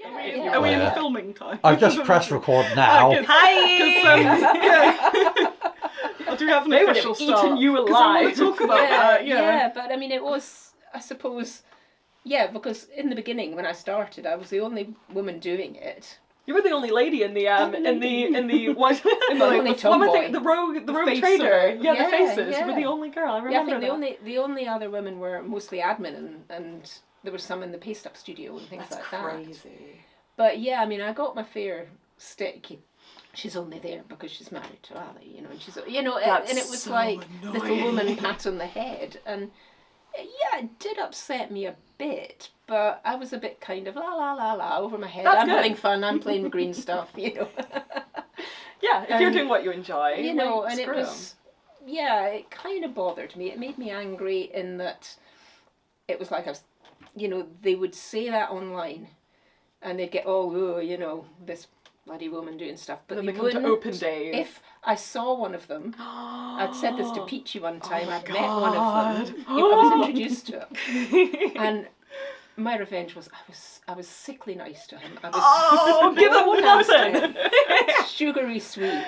yeah. Are we in filming time? I've just pressed record now. Hi! Do we have an official start? Eaten you alive. 'Cause I want to talk about that, Yeah, but I mean, it was, I suppose, yeah, because in the beginning when I started, I was the only woman doing it. You were the only lady in the what only tomboy. the rogue face trader. of it. Yeah, the faces. Yeah. You were the only girl. I Yeah, I remember think the only other women were mostly admin and there was some in the paste up studio and things That's like crazy. that. But yeah, I mean, I got my fair stick. She's only there because she's married to Ali, you know, and she's, you know, That's and it was so like annoying. little woman pat on the head, and yeah, it did upset me a bit, but I was a bit kind of la la la la over my head. That's I'm good. having fun. I'm playing with green stuff, you know. Yeah, if you're doing what you enjoy, You know, and it screw was, yeah, it kind of bothered me. It made me angry in that it was like I was, you know, they would say that online, and they'd get oh, you know, this bloody woman doing stuff, but then they they come to wouldn't. open days. If I saw one of them, I'd said this to Peachy one time. my I'd met one of them. God. I was introduced to him, and my revenge was I was sickly nice to him. I was give him so nice to nothing. him. Sugary sweet,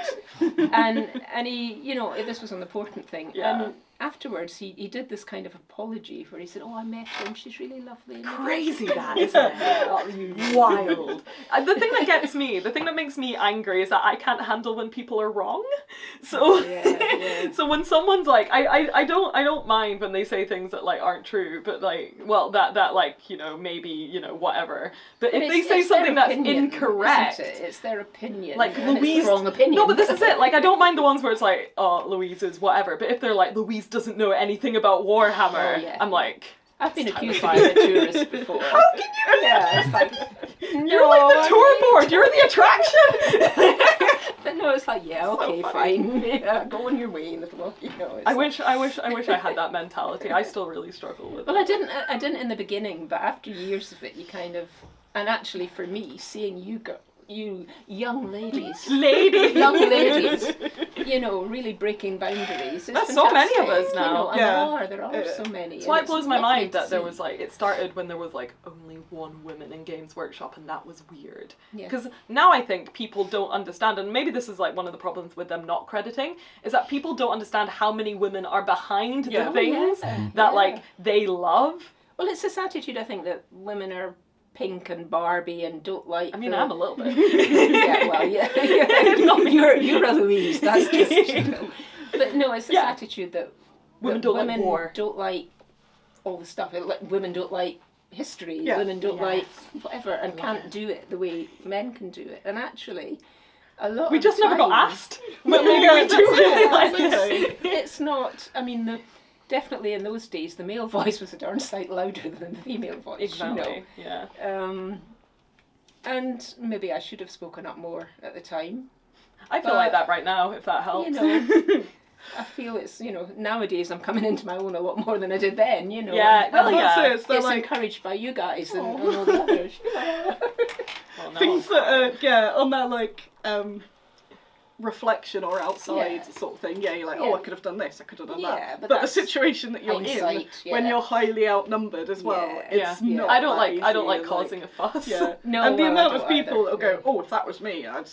and he, you know, this was an important thing. Yeah. And afterwards, he did this kind of apology where he said, "Oh, I met her and she's really lovely." Crazy that, isn't it? Wild. The thing that gets me, the thing that makes me angry is that I can't handle when people are wrong. So, Yeah. so when someone's like, I don't mind when they say things that like aren't true, but like, well, that like, you know, maybe, you know, whatever. But if they say something that's incorrect, isn't it? It's their opinion. like and Louise, it's the wrong opinion. no, but this is it. Like, I don't mind the ones where it's like, oh, Louise is whatever. But if they're like, Louise doesn't know anything about Warhammer, Oh, yeah. I'm like, I've been it's accused of terrifying. being a tourist before. How can you? Yeah, it's like You're like the tour board. You're the attraction. But no, it's like yeah, okay, fine. Yeah, go on your way, little. You know. It's I like, wish I had that mentality. I still really struggle with Well, it. I didn't in the beginning, but after years of it, you kind of, and actually for me, seeing you young ladies, young ladies, you know, really breaking boundaries. There's so many of us fantastic, now. You know, and there are so many. That's why it blows my mind that there was. was like, it started when there was like only one woman in Games Workshop, and that was weird. Yeah. Because now I think people don't understand, and maybe this is like one of the problems with them not crediting, is that people don't understand how many women are behind the things that like they love. Well, it's this attitude, I think, that women are pink and Barbie and don't like. I mean, I'm a little bit. Yeah, well, yeah. You're a Louise. That's just, you know. But no, it's this attitude that Women don't like women war. don't like all the stuff. Women don't like history. Yeah. Women don't like whatever, and can't do it the way men can do it. And actually, a lot. We of just never got times- asked. But maybe we do really like That's it. It's not. I mean, definitely in those days, the male voice was a darn sight louder than the female voice. Exactly. You know? Yeah. And maybe I should have spoken up more at the time. I feel like that right now, if that helps. You know, I feel it's, you know, nowadays I'm coming into my own a lot more than I did then, you know. Yeah, and well, that's yeah. it. They're it's like encouraged by you guys and all the others. Well, no, things that are on that like reflection or outside sort of thing. Yeah, you're like, oh, I could have done this, I could have done that. but But the that's situation that you're in, hindsight, when you're highly outnumbered as well, Yeah. it's Yeah. not. I don't that like easy, causing a fuss. Yeah. No, and the well, I amount of don't people either. that'll go, oh, if that was me, I'd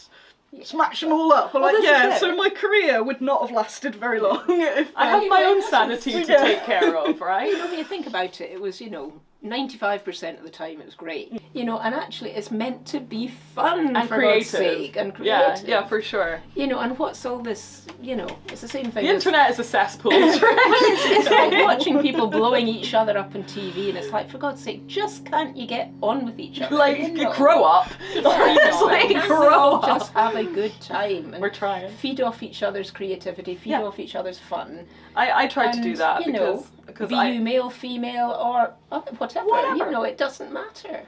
smash them all up. Or Well, like, this is yeah, it. so my career would not have lasted very long if I have my own sanity to Yeah. take care of, right? You know, when you think about it, it was, you know, 95% of the time it was great. You know, and actually it's meant to be fun And for creative. God's sake. And Yeah, creative. yeah, for sure. You know, and what's all this, you know, it's the same thing The as... internet is a cesspool. It's like watching people blowing each other up on TV, and it's like, for God's sake, just can't you get on with each other? Like, you know? grow up. It's like, Can't we grow all up. just have a good time and We're trying. feed off each other's creativity, feed off each other's fun. I tried to do And, that you know, because be you male, female, or whatever. You know, it doesn't matter.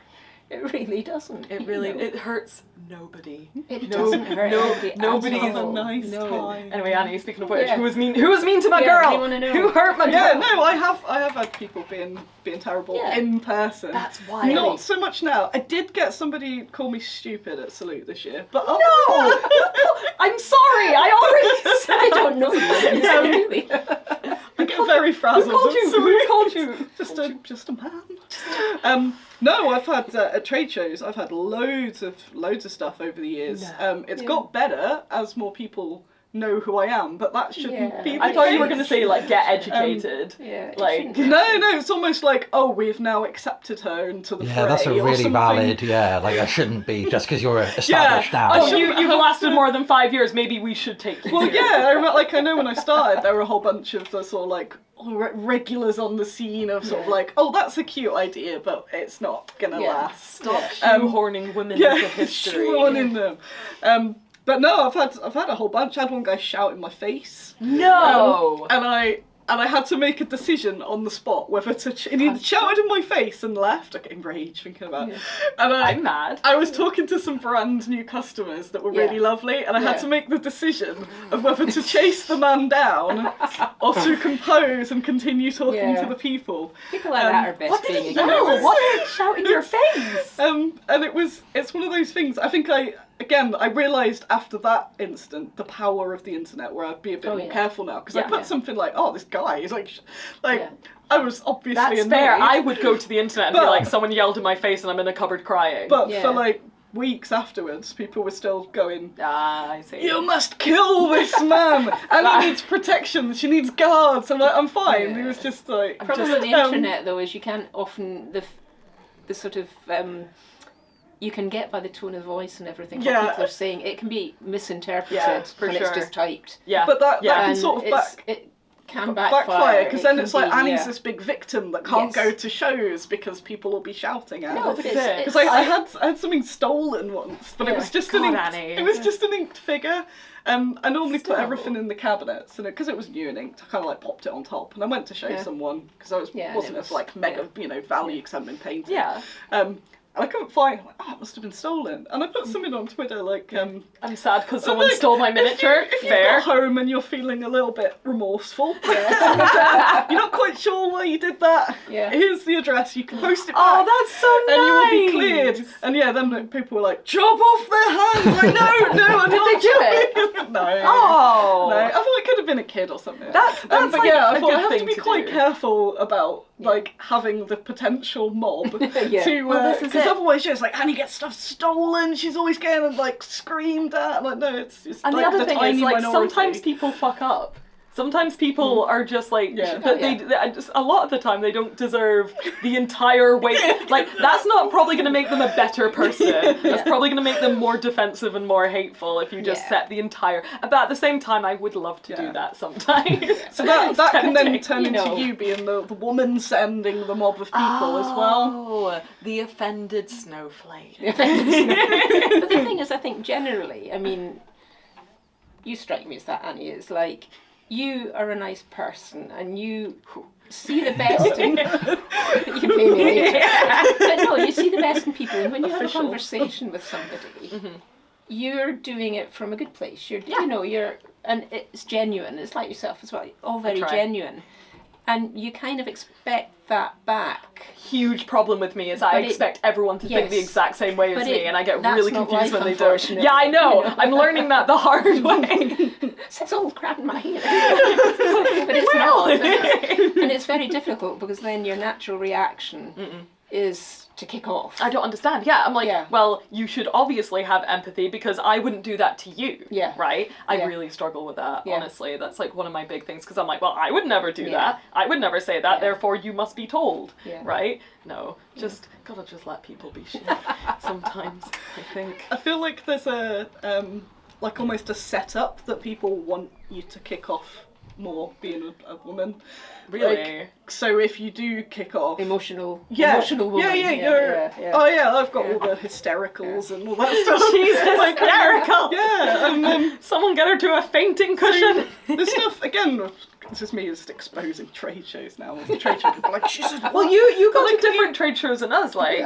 It really doesn't. it you really know. it hurts nobody. It doesn't hurt anybody at nobody's all. a nice No. time. Anyway, Annie, speaking of which, Yeah. who was mean to my Yeah, girl? we wanna know. Who hurt my Yeah, girl? no, I have had people being terrible Yeah. in person. That's wild. Not so much now. I did get somebody call me stupid at Salute this year, but No! I'm sorry, I already said I don't know you, so really. I get very frazzled. Who called you? Just a man. No, No, I've had at trade shows. I've had loads of stuff over the years. It's got better as more people know who I am, but that shouldn't be the I thought you were case. going to say, like, get educated. Like, no, it's almost like, oh, we've now accepted her into the fray. Yeah, that's a or really something. valid, like, I shouldn't be, just because you're established now. oh, you've lasted more than 5 years, maybe we should take you. Well, yeah, I know when I started, there were a whole bunch of the sort of, like, regulars on the scene of sort of like, oh, that's a cute idea, but it's not gonna last. Stop shoehorning women into history. Shoehorning them. But no, I've had a whole bunch. I had one guy shout in my face. No. And I had to make a decision on the spot whether to. And he shouted in my face and left. I get enraged thinking about it. And I'm mad. I was talking to some brand new customers that were really lovely, and I had to make the decision of whether to chase the man down or to compose and continue talking to the people. People like that are best. What did he being yell? ignorant. What did he shout in your face? And it's one of those things. I think I realised after that incident the power of the internet, where I'd be a bit more careful now, because I put something like, oh, this guy is like I was obviously That's annoyed. fair. I would go to the internet and be like, someone yelled in my face and I'm in a cupboard crying. But for like weeks afterwards, people were still going, I see. You must kill this man, and he needs protection. She needs guards. I'm like, I'm fine. It was just like The problem with the internet though is you can't often the sort of you can get by the tone of voice and everything what people are saying. It can be misinterpreted when it's just typed. Yeah, but that can sort of it can backfire because then it's like Annie's this big victim that can't go to shows because people will be shouting at her. Because I had something stolen once, but it was just just an inked figure. I normally put everything in the cabinets, and because it was new and inked, I kind of like popped it on top, and I went to show someone because I wasn't of like mega value because I hadn't been painted. Yeah. And I couldn't find. I'm like, it must have been stolen. And I put something on Twitter like, I'm sad because someone stole my miniature. If you got home and you're feeling a little bit remorseful, and, you're not quite sure why you did that. Yeah. Here's the address. You can post it back. Oh, that's so nice. And you will be cleared. And then people were like, chop off their hands. Like, no, I'm Did not they do it? No. Oh. No, I thought it could have been a kid or something. That's but like I a thought good I have thing to be to quite do. careful about like having the potential mob to because otherwise it's like Annie gets stuff stolen, she's always getting like screamed at. I'm like, no, it's just and like the other thing is like minority. sometimes people fuck up. Sometimes people are just like, but they just, a lot of the time they don't deserve the entire weight. Like, that's not probably going to make them a better person. That's probably going to make them more defensive and more hateful if you just set the entire. But at the same time, I would love to do that sometimes. So that can then turn into you being the woman sending the mob of people as well. Oh, the offended snowflake. But the thing is, I think generally, I mean, you strike me as that, Annie. It's like, you are a nice person and you see the best in you can pay me later. But no, you see the best in people, and when you have a conversation with somebody, you're doing it from a good place. You're and it's genuine. It's like yourself as well. All very genuine. And you kind of expect that back. Huge problem with me is I expect everyone to think the exact same way as me, and I get really confused when they don't. Yeah, I know. I'm learning that the hard way. It's all crap in my head. But it's not. And it's very difficult because then your natural reaction is to kick off. I don't understand. Yeah, I'm like, well, you should obviously have empathy because I wouldn't do that to you. Yeah. Right? I really struggle with that, honestly. That's like one of my big things because I'm like, well, I would never do that. I would never say that, therefore you must be told. Right? No. Gotta just let people be shit sometimes, I think. I feel like there's a, like almost a setup that people want you to kick off more being a woman. Really? Like, so if you do kick off emotional woman. Oh yeah, I've got all the hystericals and all that stuff. She's hysterical. Yeah, and someone get her to a fainting cushion. The stuff again. This is me just exposing trade shows now. The trade shows are like, she's well, you go to different trade shows than us. Like,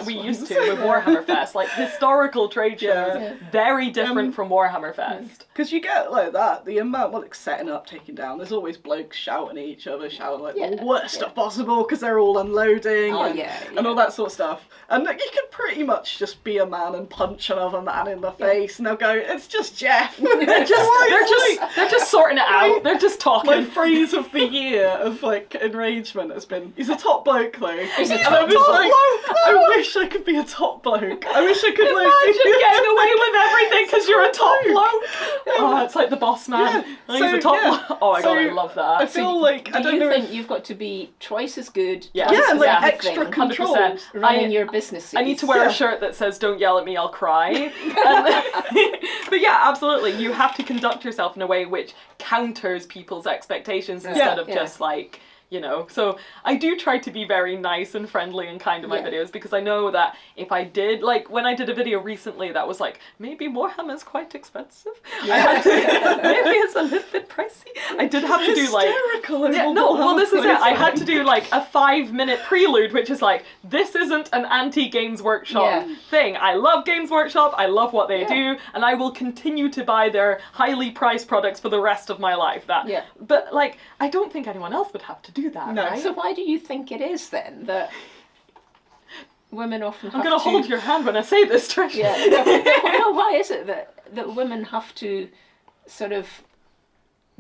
we used to with Warhammer Fest. Like historical trade shows, very different from Warhammer Fest. Because you get like that, the amount like setting up, taking down. There's always blokes shouting at each other, shouting like the worst stuff possible because they're all unloading and all that sort of stuff. And like, you can pretty much just be a man and punch another man in the face, and they'll go, "It's just Jeff." They're just sorting it out. They're just talking. My phrase of the year of like enragement has been, he's a top bloke though. He's a top bloke. I wish I could be a top bloke. I wish I could imagine getting away with everything because you're a top bloke. Oh, it's like the boss man. Yeah. He's a top bloke. Oh my god, I love that. I feel like I don't know. Think you've got to be twice as good? Like extra control. 100%. Running your businesses. I need to wear a shirt that says "Don't yell at me, I'll cry." But yeah, absolutely. You have to conduct yourself in a way which counters people's expectations instead of just like, you know. So I do try to be very nice and friendly and kind in my videos, because I know that if I did, like when I did a video recently that was like, maybe Warhammer's quite expensive. I had to, maybe it's a little bit pricey. I did have to do like, this is it. I had to do like a 5-minute prelude, which is like, this isn't an anti-Games Workshop thing. I love Games Workshop. I love what they do, and I will continue to buy their highly priced products for the rest of my life. But like, I don't think anyone else would have to do that. No. Right? So why do you think it is then that women often have I'm going to hold your hand when I say this, Trish. Yeah. Why is it that women have to sort of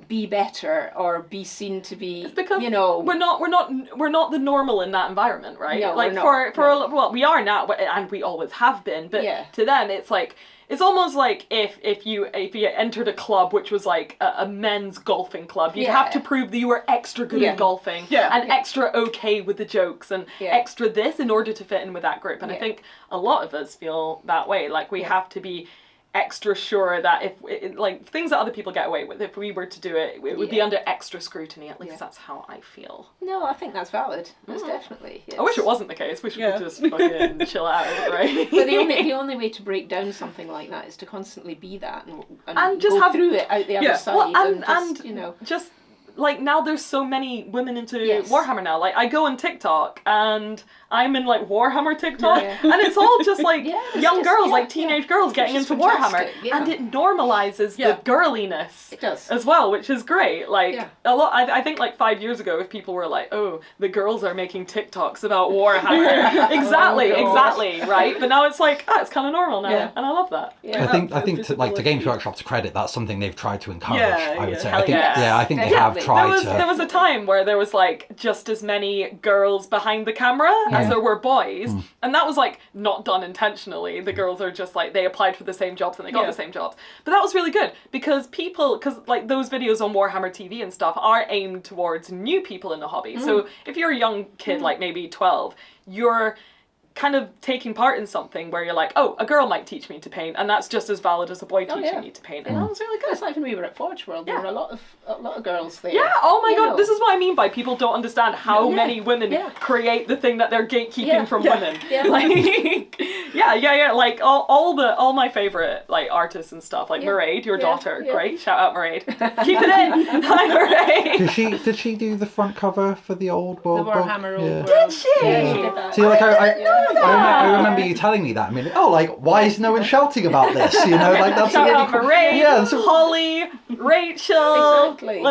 be better or be seen to be? It's because you know, we're not the normal in that environment, right? No, like well, we are now, and we always have been. But to them, it's like. It's almost like if you entered a club which was like a men's golfing club, you'd have to prove that you were extra good at golfing and extra okay with the jokes and extra this in order to fit in with that group. And I think a lot of us feel that way. Like we have to be extra sure that if like things that other people get away with, if we were to do it, it would be under extra scrutiny. At least that's how I feel. No, I think that's valid. That's definitely. I wish it wasn't the case. We should just fucking chill out, right? But the only way to break down something like that is to constantly be that and just go have through it out the other side. Well, and just, you know, just like now there's so many women into Warhammer now. Like I go on TikTok and I'm in like Warhammer TikTok and it's all just like young girls, like teenage girls getting into Warhammer, and it normalizes the girliness as well, which is great. Like a lot, I think like 5 years ago, if people were like, oh, the girls are making TikToks about Warhammer, exactly, right? But now it's like, it's kind of normal now, and I love that. I think to Games Workshop's credit, that's something they've tried to encourage. I would say. I think they have tried. There was a time where there was like just as many girls behind the camera as there were boys, and that was like not done intentionally. The girls are just like, they applied for the same jobs and they got the same jobs. But that was really good because like those videos on Warhammer TV and stuff are aimed towards new people in the hobby. So if you're a young kid, like maybe 12, you're kind of taking part in something where you're like, oh, a girl might teach me to paint, and that's just as valid as a boy teaching me to paint, and that was really good. It's like when we were at Forge World, there were a lot of girls there. Yeah, oh my god, this is what I mean by people don't understand how many women create the thing that they're gatekeeping from women. Like, like all my favorite like artists and stuff, like Mairead, your daughter, great, shout out Mairead. Keep it in. Hi Mairead. Did she do the front cover for the old world? The Warhammer old world. Did she? Yeah, she did that. See, like I remember you telling me that. I mean, like, why is no one shouting about this? You know, like that's shout really out Mairead, Holly, Rachel. Exactly.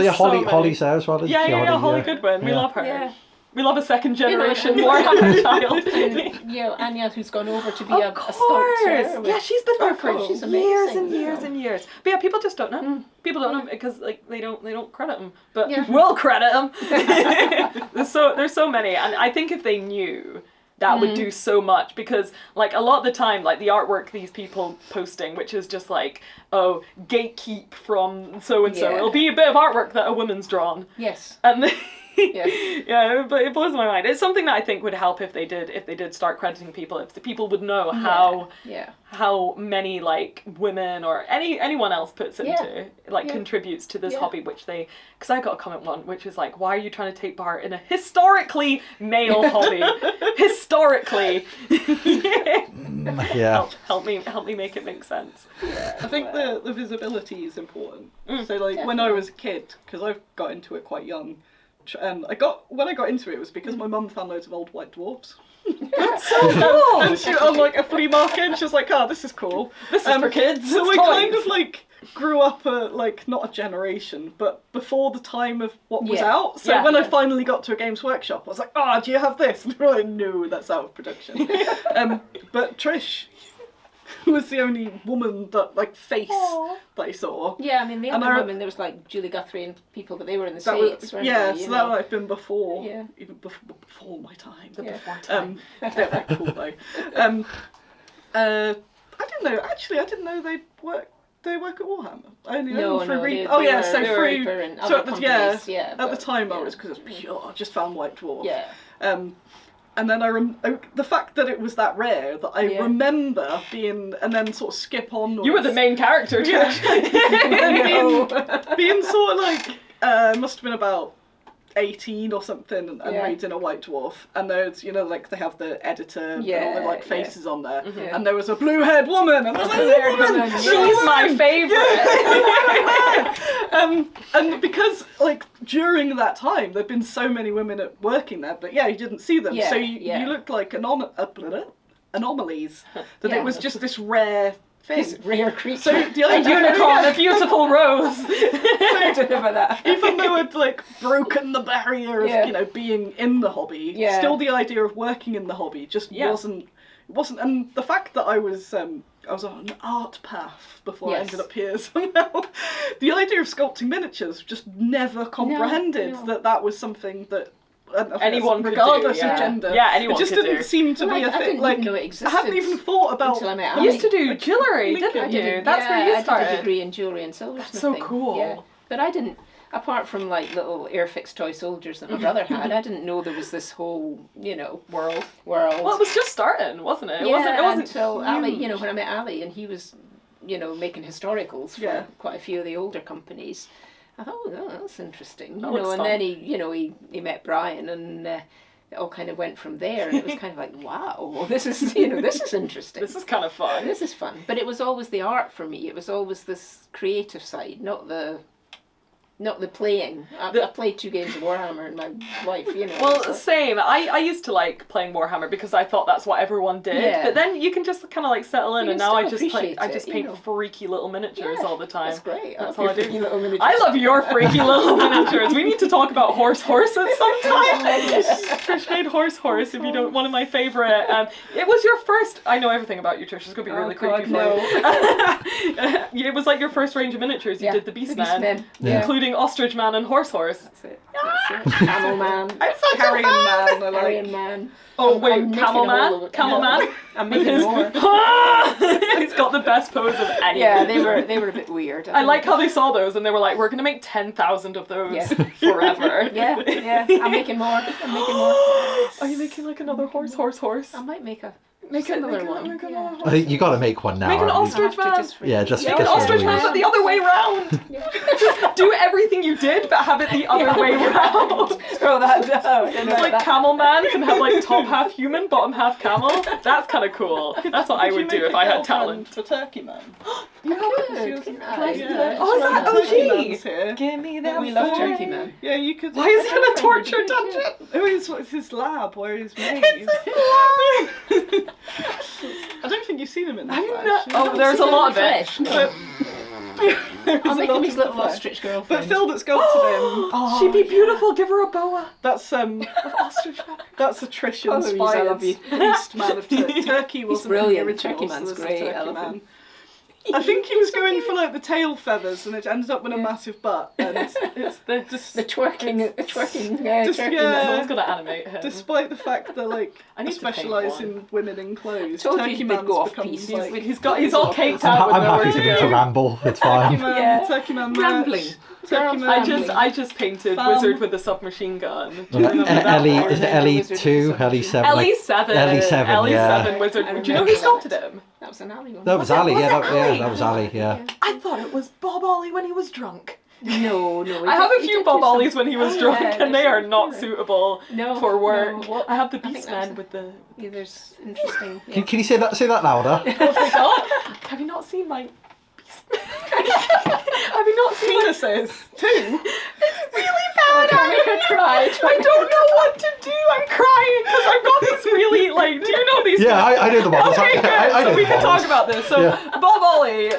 Holly there as well. Holly Goodwin. We love her. Yeah. We love a second generation Warhammer child. And, Anya, who's gone over to be a sculptor. Yeah, she's been there for years and years and years. But yeah, people just don't know. People don't know because like they don't credit them. But we'll credit them. there's so many, and I think if they knew, that would do so much, because like a lot of the time, like the artwork these people posting, which is just like, oh, gatekeep from so and so, it'll be a bit of artwork that a woman's drawn. Yes. And but it blows my mind. It's something that I think would help if they did start crediting people. If the people would know how many like women or anyone else puts into contributes to this hobby, which they, because I got a comment one which is like, why are you trying to take part in a historically male hobby? Historically. Help me make it make sense. I think the visibility is important. So like when I was a kid, because I got into it quite young. When I got into it was because my mum found loads of old white dwarfs. That's so cool! And she on like a flea market, and she was like, this is cool. This is for kids. So I kind of like grew up like not a generation, but before the time of what was out. So when I finally got to a Games Workshop, I was like, do you have this? And they were like, no, that's out of production. But Trish, was the only woman that face that I saw. Yeah, I mean the other women, there was like Julie Guthrie and people, but they were in the States, weren't they? So that would have been before, even before my time. Before time. They're very cool though. I didn't know. Actually, I didn't know they work at Warhammer. I only know them through Reaper. Oh yeah, so through at the time I was because it was pure. I just found White Dwarf. Yeah. And then the fact that it was that rare that I remember being, and then sort of skip on. You were the main character, too. being sort of must have been about 18 or something, and reading a White Dwarf, and there's they have the editor and all the faces on there, and there was a blue-haired woman, and I was like, she's my favourite. And because during that time there'd been so many women working there, but you didn't see them, so you looked like anomalies. That it was just this rare thing. This rare creature. So the a unicorn, a beautiful rose. Even though I'd broken the barrier of being in the hobby, still the idea of working in the hobby just wasn't. And the fact that I was on an art path before I ended up here somehow, the idea of sculpting miniatures just never comprehended that was something that. Anyone regardless could do, of gender. Yeah, anyone it just could didn't do. seem to be a thing. I didn't know it existed. I hadn't even thought about. Until I met You used to do jewellery, didn't you? That's where you started. I did a degree in jewellery and silversmithing. That's so cool. Yeah. But I didn't. Apart from little Airfix toy soldiers that my brother had, I didn't know there was this whole world. Well, it was just starting, wasn't it? It wasn't until Ali. When I met Ali and he was making historicals for quite a few of the older companies. I thought, oh, that's interesting. And then he met Brian, and it all kind of went from there. And it was kind of like, wow, this is this is interesting. This is kind of fun. This is fun. But it was always the art for me. It was always this creative side, not the playing. I played 2 games of Warhammer in my life, Well, same. I used to like playing Warhammer because I thought that's what everyone did. Yeah. But then you can just kind of settle in, and now I just paint freaky little miniatures all the time. That's great. That's all I do. I love your freaky little miniatures. We need to talk about horses sometime. Trish made horse. If you don't, one of my favourite. It was your first. I know everything about you, Trish. It's gonna be really creepy for you. It was your first range of miniatures. You did the beastmen, including Ostrich Man and Horse. That's it. Camel Man. I'm such Carrion a fan. Man. Carrion Man. Oh wait, Camel Man. I'm making more. He's got the best pose of anyone. Yeah, they were a bit weird. I like how they saw those and they were like, we're gonna make 10,000 of those forever. Yeah. I'm making more. Are you making another horse? I might make another one. I think you got to make one now. Make an ostrich man. Just an because ostrich man, but the other way round. Do everything you did, but have it the other way round. Throw that down. It's Camel Man can have top half human, bottom half camel. That's kind of cool. That's what I would do if I had talent. For Turkey Man. You could. Oh, is that OG? Give me that. We love Turkey Man. Yeah, you could. Why is it in a torture dungeon? It's his lab where he's made. It's his lab. I don't think you've seen him in that. There's a lot of it. I'll make him his little ostrich girlfriend. But Phil that sculpted him. She'd be beautiful. Give her a boa. That's ostrich. That's a Trish inspired beastman of Turkey. He's brilliant. Turkey Man's great. I love him. I think he was going for the tail feathers, and it ended up with a massive butt. And it's the twerking. Someone's gonna animate him. Despite the fact that I specialise in women in clothes, Turkey Man's become he's all caked out. I'm happy for him to ramble. It's fine. Turkey Man rambling. I just painted Wizard with a submachine gun. Ellie, is it Ellie2? Ellie7? Ellie7 Wizard. Do you know who sculpted him? That was an Ali one. That was Ali, that was Ali, yeah. I thought it was Bob Olley when he was drunk. No. I have a few Bob Ollies when he was drunk, and they are not suitable for work. No. I have the Beastman with the. Yeah, there's interesting. Can you say that louder? Oh my god! Have you not seen my Beastman? Have you not seen penises? 2? It's really bad. Don't make her cry. I don't know what to do. I'm crying because I've got these really do you know these? Yeah, I know the models. Okay, good. So we can talk about this. So Bob Olley,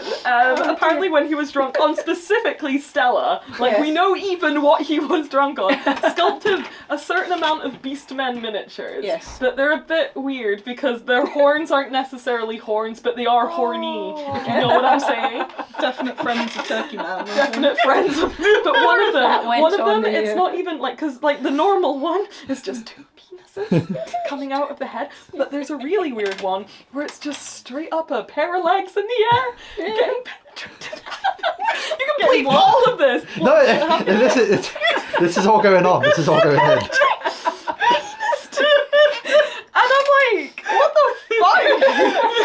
apparently when he was drunk on specifically Stella, we know even what he was drunk on, sculpted a certain amount of beastmen miniatures. Yes. But they're a bit weird because their horns aren't necessarily horns, but they are horny, if you know what I'm saying. Definite friends of Turkey Man. Definite friends of, but one of them, it's not even because the normal one is just two penises coming out of the head, but there's a really weird one where it's just straight up a pair of legs in the air getting penetrated. You can believe all of this. No, this is all going on. This is all going on. And I'm like, what the fuck?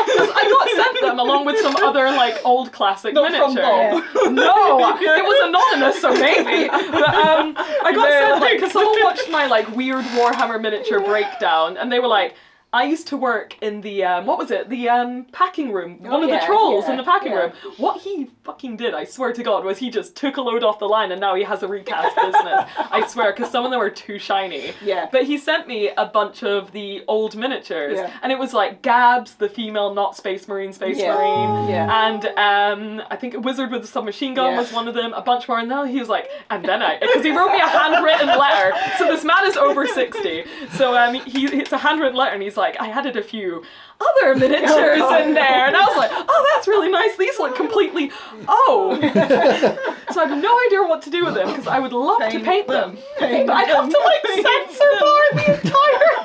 Because I got sent them along with some other old classic miniature. No, it was anonymous, so maybe. But I got sent because someone watched my weird Warhammer miniature breakdown, and they were like, I used to work in the, the packing room, one of the trolls in the packing room. What he fucking did, I swear to God, was he just took a load off the line and now he has a recast business. I swear, because some of them were too shiny. Yeah. But he sent me a bunch of the old miniatures, and it was Gabs, the female not Space Marine, and I think a Wizard with a submachine gun was one of them, a bunch more, and then he was like, and then because he wrote me a handwritten letter, so this man is over 60, so it's a handwritten letter, and he's like, I added a few other miniatures in there, and I was like, oh, that's really nice. These look completely, so I have no idea what to do with them because I would love to paint them, but I'd have to censor bar the entire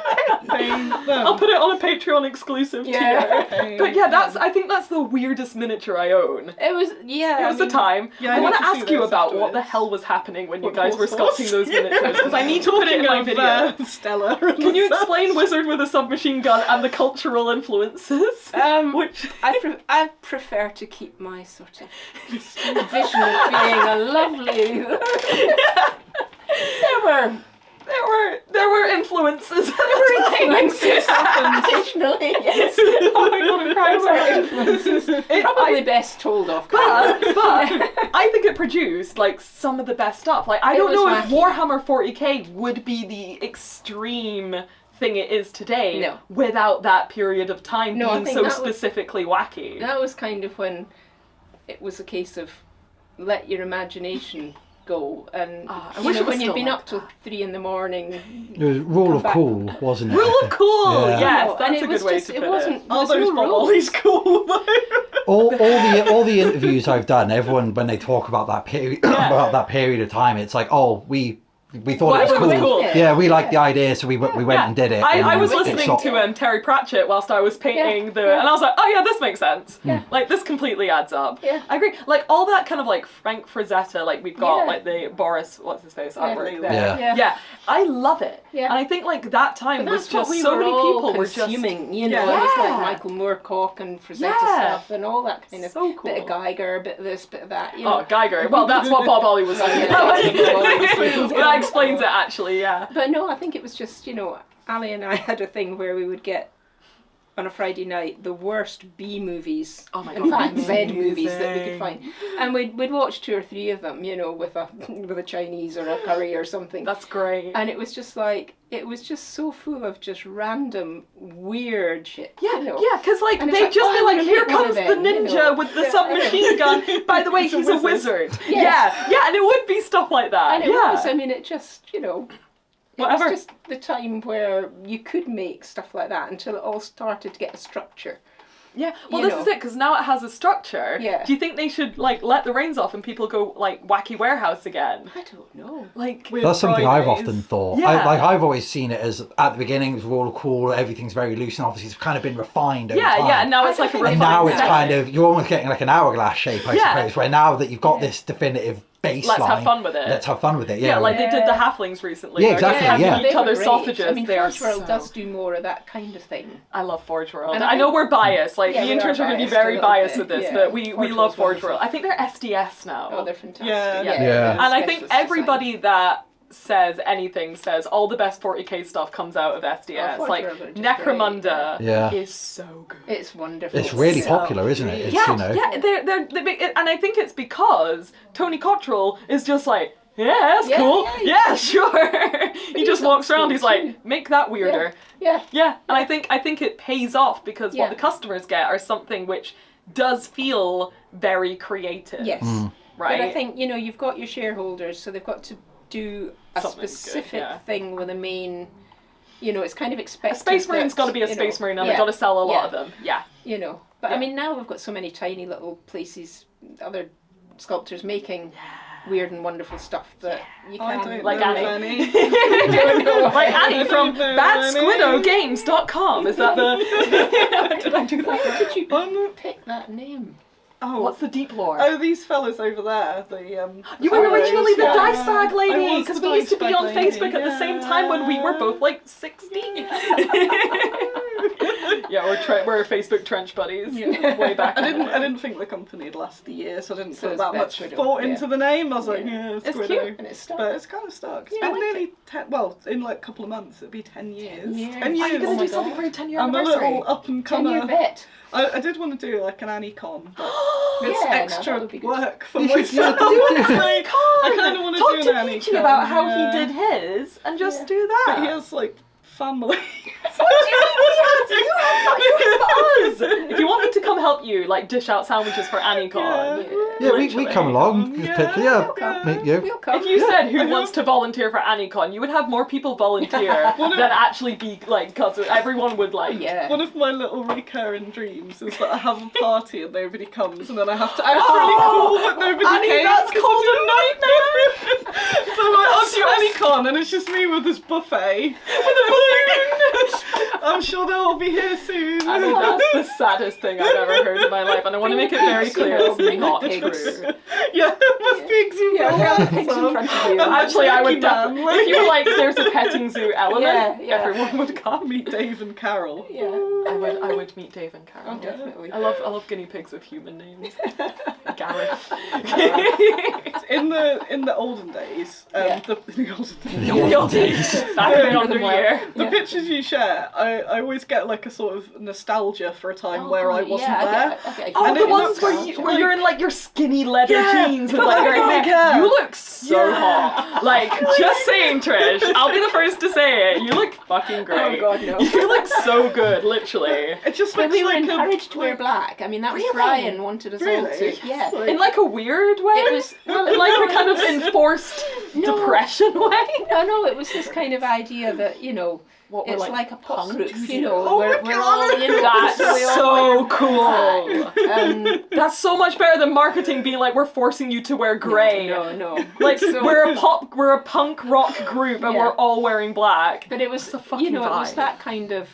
thing. I'll put it on a Patreon exclusive tier. But I think that's the weirdest miniature I own. It was, it was a time. I want to ask you about what the hell was happening when you guys were sculpting those miniatures, because I need to put it in my video. Stella. Can you explain Wizard with a submachine gun and the cultural influences? Which I prefer to keep my sort of vision of being a lovely. There were influences. Occasionally, yes. Oh my God, I'm crying. There were influences. Probably best told off. But I think it produced some of the best stuff. I don't know if Warhammer 40k would be the extreme thing it is today without that period of time being so specifically wacky. That was kind of when it was a case of let your imagination go, and when you've been up till 3 a.m. It was rule of cool, wasn't it? Rule of cool, yes, that's a good way to put it. All those Olley's cool. all the interviews I've done, everyone when they talk about that period of time, it's like, oh, we thought it was cool. Yeah, we liked the idea, so we went and did it. I was listening to Terry Pratchett whilst I was painting and I was like, oh yeah, this makes sense. Yeah. This completely adds up. Yeah. I agree. All that kind of Frank Frazetta, we've got the Boris, what's his face, artwork there. Yeah. I love it. Yeah. And I think that time was just so many people were consuming, it was Michael Moorcock and Frazetta stuff and all that kind of so cool. Bit of Geiger, a bit of this, bit of that. Oh, Geiger. Well, that's what Bob Olley was saying. That explains it, actually, yeah. But no, I think it was just, Ali and I had a thing where we would get, on a Friday night, the worst B movies, in fact Z movies that we could find, and we'd watch 2 or 3 of them, with a Chinese or a curry or something. That's great. And it was just so full of just random weird shit. Yeah, because they'd just be here comes the ninja with the submachine gun. By the way, he's a wizard. Yes. Yeah, and it would be stuff like that. And it was, it just, whatever. It was just the time where you could make stuff like that until it all started to get a structure. Yeah, well, this is it, because now it has a structure. Yeah. Do you think they should, let the reins off and people go, wacky warehouse again? I don't know. That's something I've often thought. Yeah. I've always seen it as, at the beginning, it was all cool, everything's very loose, and obviously it's kind of been refined over time. Yeah, and now it's a refined. And now it's kind of, you're almost getting an hourglass shape, I suppose, where now that you've got this definitive baseline. Let's have fun with it. Yeah. They did the halflings recently. Yeah, exactly. They're each other's sausages. Forge World does do more of that kind of thing. I love Forge World. And I know we're biased. Me and Trish are going to be very biased with this, but we love Forge World. I think they're SDS now. Oh, they're fantastic. Yeah. And I think everybody that says anything says all the best 40k stuff comes out of SDS. Necromunda is so good. It's wonderful. It's really popular, isn't it? They're and I think it's because Tony Cottrell is just that's cool. Yeah, sure. He just walks around. He's make that weirder. Yeah. And I think it pays off because what the customers get are something which does feel very creative. Yes. Right? But I think, you know, you've got your shareholders, so they've got to do a something specific thing with a main, you know, it's kind of expected. A Space Marine's got to be a Space Marine, and they've got to sell a lot of them. Yeah. You know, but I mean, now we've got so many tiny little places, other sculptors making weird and wonderful stuff that you can't... Like Annie. Like Annie from badsquiddogames.com. Is that the... Did I do that? Why did you pick that name? Oh, what's the deep lore? Oh, these fellas over there. You were originally the dice bag lady, because we used to be on Facebook at the same time when we were both like 16. Yeah, we're Facebook trench buddies. Way back. I didn't think the company had lasted a year, so I didn't put that much thought into the name. I was like, it's Squiddo. Cute, and it's stuck. But it's kind of stuck. It's been nearly 10. Well, in like a couple of months, it'll be 10 years. 10 years. Are you going to do something for your 10-year anniversary? I'm a little up and comer. 10-year vet. I did want to do like an Annie con, but it's extra work for I myself. kind of want to do an Annie con. About how he did his and just do that. But he has like family. What do you mean you have us? If you want me to come help you, like dish out sandwiches for AnnieCon. Yeah, we come along. Meet you. If you said who wants to volunteer for AnnieCon, you would have more people volunteer than actually be like, because everyone would like. One of my little recurring dreams is that I have a party and nobody comes, and then I have to act really cool that nobody came. That's called a nightmare. So I'll do AnnieCon and it's just me with this buffet with a balloon. I'm sure they'll be here soon. I mean, that's the saddest thing I've ever heard in my life, and I want to make it very clear it's not true. Yeah, with pigs and pigs in front of you. Actually, I would definitely. If you were like, there's a petting zoo element, everyone would come. Meet Dave and Carol. Yeah, I would meet Dave and Carol. Oh, definitely. I love guinea pigs with human names. Gareth. In the olden days, the old days. Back in the olden year. The pictures you share, I always get like a sort of nostalgia for a time where I wasn't there. And the ones where you're in like your skinny leather jeans with like your hair. You look so hot. Like, just saying, Trish, I'll be the first to say it. You look fucking great. Oh God, no. You look so good, literally. It just but looks we were like encouraged to wear black. I mean, that was Brian wanted us all to. Yeah. In like a weird way? It was in like a kind of enforced depression way? No, it was this kind of idea that, you know, it's like a punk group, you know, we're all, you know, that's so cool. That's so much better than marketing being like, we're forcing you to wear grey. No. Like, we're a punk rock group and we're all wearing black. But it was, you know, it was that kind of,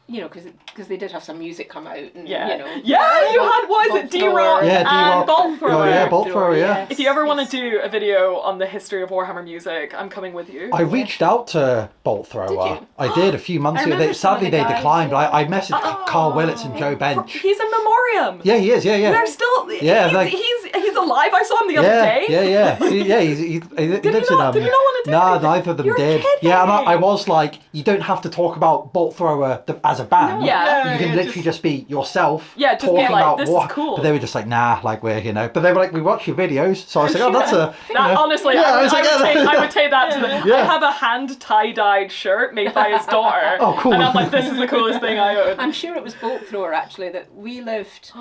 you know, because they did have some music come out, and you know. Yeah, you had, what is it, D-Rock and Bolt Thrower. Oh yeah, Bolt Thrower, yeah. If you ever want to do a video on the history of Warhammer music, I'm coming with you. I reached out to Bolt Thrower. I did a few months ago. Sadly, they declined, but I messaged Carl Willits and Joe Bench. He's in memoriam. Yeah, he is, yeah. They're still, he's alive. I saw him the other day. Yeah. He lives in Did you not want to do it? No, neither of them did. Kidding. Yeah, and I was like, you don't have to talk about Bolt Thrower as a band. No. Yeah. You can literally just be yourself. Yeah, just talking be like, about this what. is cool. But they were just like, nah, like we're, you know. But they were like, we watch your videos. So I was like, oh, that's a. Honestly, I would take that to the. I have a hand tie-dyed shirt made by his daughter. Oh, cool. And I'm like, this is the coolest thing I own. I'm sure it was Bolt Thrower actually that we lived.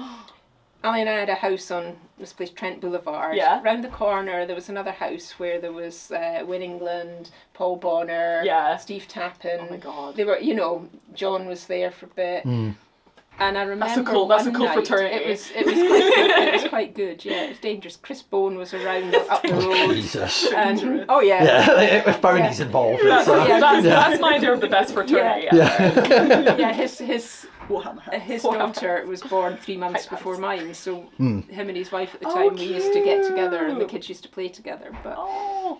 Ali and I had a house on this place, Trent Boulevard. Yeah. Round the corner, there was another house where there was Win England, Paul Bonner, Steve Tappin. Oh my God. They were, you know, John was there for a bit. And I remember that's a cool fraternity. It was quite good. Yeah, it was dangerous. Chris Bone was around up the road. Jesus. And, if Boney's involved. That's my idea of the best fraternity. Yeah, his daughter was born 3 months before mine, so him and his wife at the time, we used to get together and the kids used to play together. But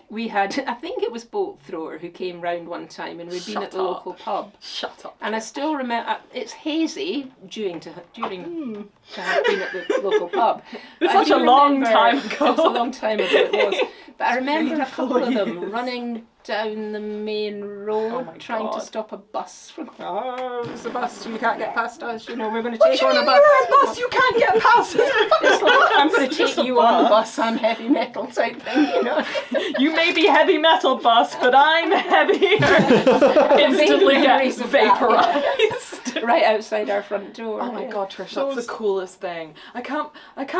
we had, I think it was Bolt Thrower who came round one time and we'd been at the local pub. Shut up. And I still remember, it's hazy during to have been at the local pub. It's such a long time ago. It's a long time ago it was. But I remember a couple of them running down the main road trying to stop a bus from there's a bus, you can't get past us, you know, we're going to take on a bus. You're a bus, you can't get past us. It's like, I'm going to take you on the bus, I'm heavy metal type thing, you know. You may be heavy metal bus, but I'm heavier. Instantly get vaporized. right outside our front door. Oh my god, Trish, that's the coolest thing. I can't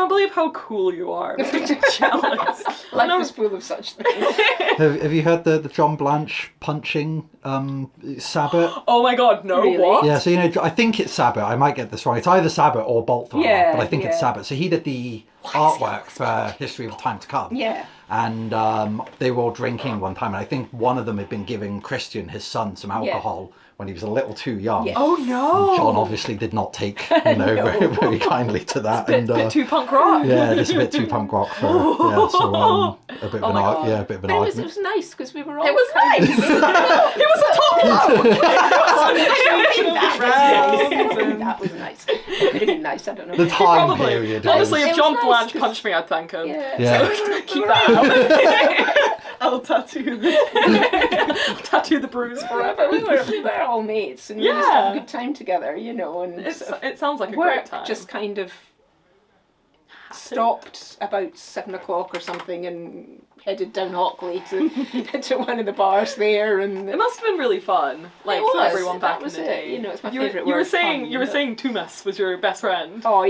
believe how cool you are. I'm jealous. Life is full of such things. Have you heard the John Blanche punching Sabbath? Oh my god, no, really? What? Yeah, so I think it's Sabbath. I might get this wrong. It's either Sabbath or Bolthar, but I think it's Sabbath. So he did the artwork for History of Time to Come. Yeah. And they were all drinking one time, and I think one of them had been giving Christian, his son, some alcohol when he was a little too young. Yeah. Oh no! And John obviously did not take very, very kindly to that. It's a bit too punk rock. Yeah, just a bit too punk rock for a bit of an argument. It was nice because we were all. It was nice. It was a top bloke. That was nice. It could have been nice. I don't know. The time period. Honestly, if John Blanche punched me, I'd thank him. Yeah. So keep that out. I'll tattoo the bruise forever. We were all mates and we used to have a good time together, and it sounds like a great time. Just kind of stopped about 7:00 or something and headed down Hockley to one of the bars there, and it must have been really fun. Like for everyone back in the day. It's my favourite word. You were saying Tumas was your best friend. Oh,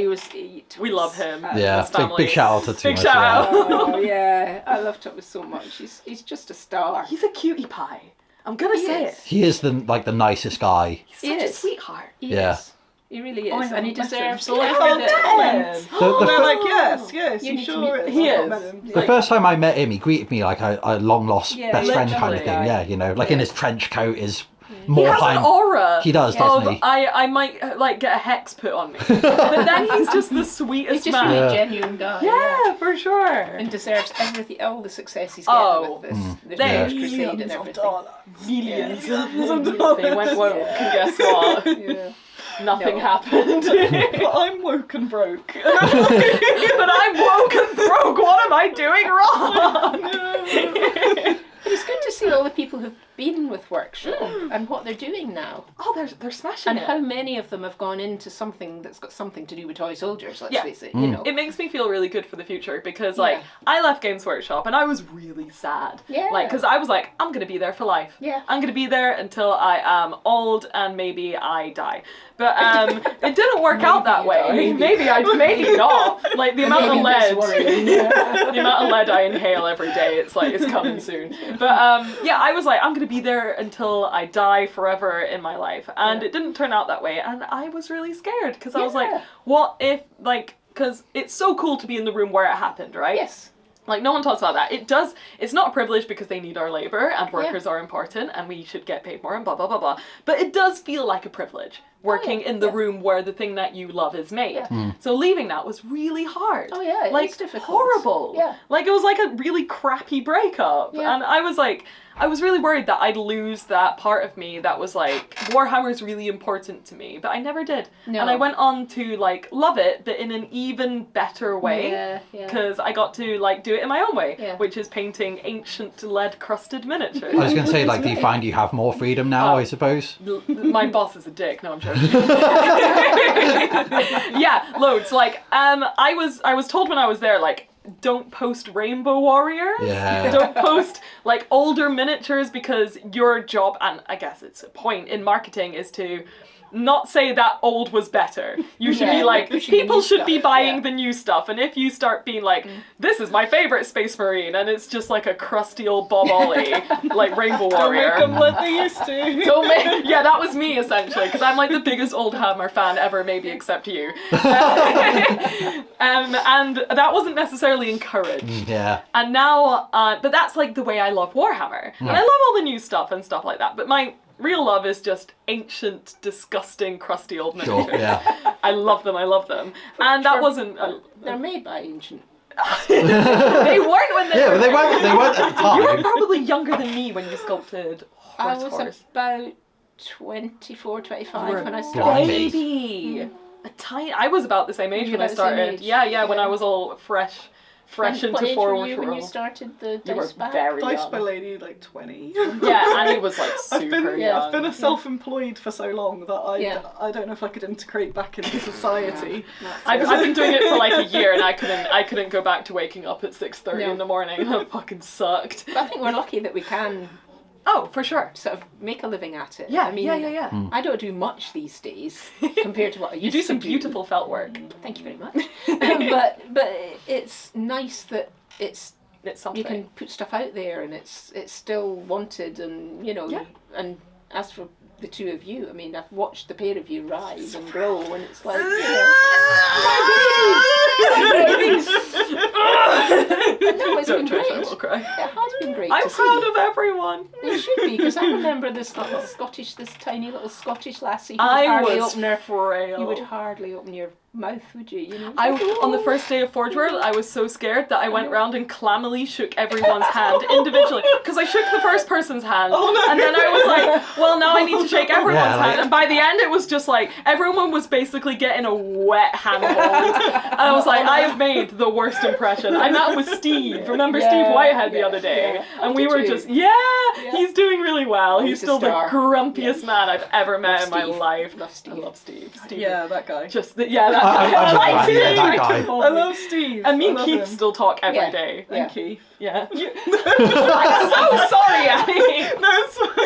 we love him. Yeah, big shout out to Tumas. Big shout out. Oh yeah, I love Tumas so much. He's just a star. He's a cutie pie. I'm gonna say it. He is the nicest guy. He's such a sweetheart. He is. He really is, and he deserves all the talent. They're like, yes, you sure is. He is. The first time I met him, he greeted me like a long lost best friend kind of thing. Yeah, like in his trench coat, his more he has an aura. He does, doesn't he? I might get a hex put on me, but then he's just the sweetest he's just man. He's really genuine guy. Yeah, for sure. And deserves everything, all the success he's getting with this crusade and everything. Millions of dollars. They went woke, and guess what? Nothing happened. But I'm woke and broke. But I'm woke and broke. What am I doing wrong? But it's good to see all the people who've been with Workshop and what they're doing now. Oh, they're smashing and it. And how many of them have gone into something that's got something to do with toy soldiers, let's face it. It makes me feel really good for the future because, I left Games Workshop and I was really sad. Yeah. Because I was like, I'm going to be there for life. Yeah. I'm going to be there until I am old and maybe I die. But it didn't work out that way. Maybe not. Like the amount of lead, the amount of lead I inhale every day, it's coming soon. But I was like, I'm gonna be there until I die forever in my life, and it didn't turn out that way, and I was really scared because I was like, what if because it's so cool to be in the room where it happened, right? Yes. Like, no one talks about that. It's not a privilege because they need our labour and workers are important and we should get paid more and blah, blah, blah, blah. But it does feel like a privilege working in the room where the thing that you love is made. Yeah. So leaving that was really hard. Oh yeah, it's difficult. Horrible. Yeah. Like, it was like a really crappy breakup. Yeah. And I was really worried that I'd lose that part of me that was like, Warhammer's really important to me, but I never did. No. And I went on to love it, but in an even better way. Because I got to do it in my own way, which is painting ancient lead-crusted miniatures. I was going to say, do you find you have more freedom now, I suppose? My boss is a dick, no I'm joking. Yeah, loads. I was told when I was there, don't post Rainbow Warriors. Yeah. Don't post older miniatures because your job, and I guess it's a point in marketing, is to not say that old was better. You should be people should be buying the new stuff, and if you start being this is my favourite Space Marine, and it's just a crusty old Bob Ollie, Rainbow Warrior. Don't make them like they used to. Yeah, that was me essentially, because I'm the biggest old Hammer fan ever, maybe except you. And that wasn't necessarily encouraged. Yeah. And now, but that's the way I love Warhammer, and I love all the new stuff and stuff like that. But my real love is just ancient, disgusting, crusty old miniatures. Sure, yeah. I love them. And that wasn't... They're made by ancient. They weren't when they were... Yeah, but they weren't at the time. You were probably younger than me when you sculpted I was about 24, 25 when I started. Baby! I was about the same age when I started. Yeah, when I was all fresh into Forward when you started the Dice Bar? Dice Bar lady, 20. Yeah, and he was super young. I've been self-employed for so long that I don't know if I could integrate back into society. I've been doing it for a year, and I couldn't go back to waking up at 6:30 in the morning. That fucking sucked. But I think we're lucky that we can Oh, for sure. Sort of make a living at it. Yeah, I mean, I don't do much these days compared to what I used to do. You do some beautiful felt work. Thank you very much. But it's nice that it's something. You can put stuff out there and it's still wanted, and you know, and as for the two of you, I mean, I've watched the pair of you rise and grow, and it's like, you know, babies. No, it's been great. I will cry. It has been great. I'm proud of everyone. You should be, because I remember this tiny little Scottish lassie. You would hardly open your mouth, would you? You know, on the first day of Forge World, I was so scared that I went round and clammily shook everyone's hand individually, because I shook the first person's hand, and then I was like, well, now I need to shake everyone's hand, and by the end it was just like everyone was basically getting a wet handhold, and I was like, I have made the worst impression. I met with Steve. Remember Steve Whitehead the other day, and we were just he's doing really well. He's still the grumpiest man I've ever met in my life. Love Steve. I love Steve. Yeah, that guy. I love Steve. And me and Keith still talk every day. And Keith. Yeah. I'm so sorry, Annie. No, it's fine.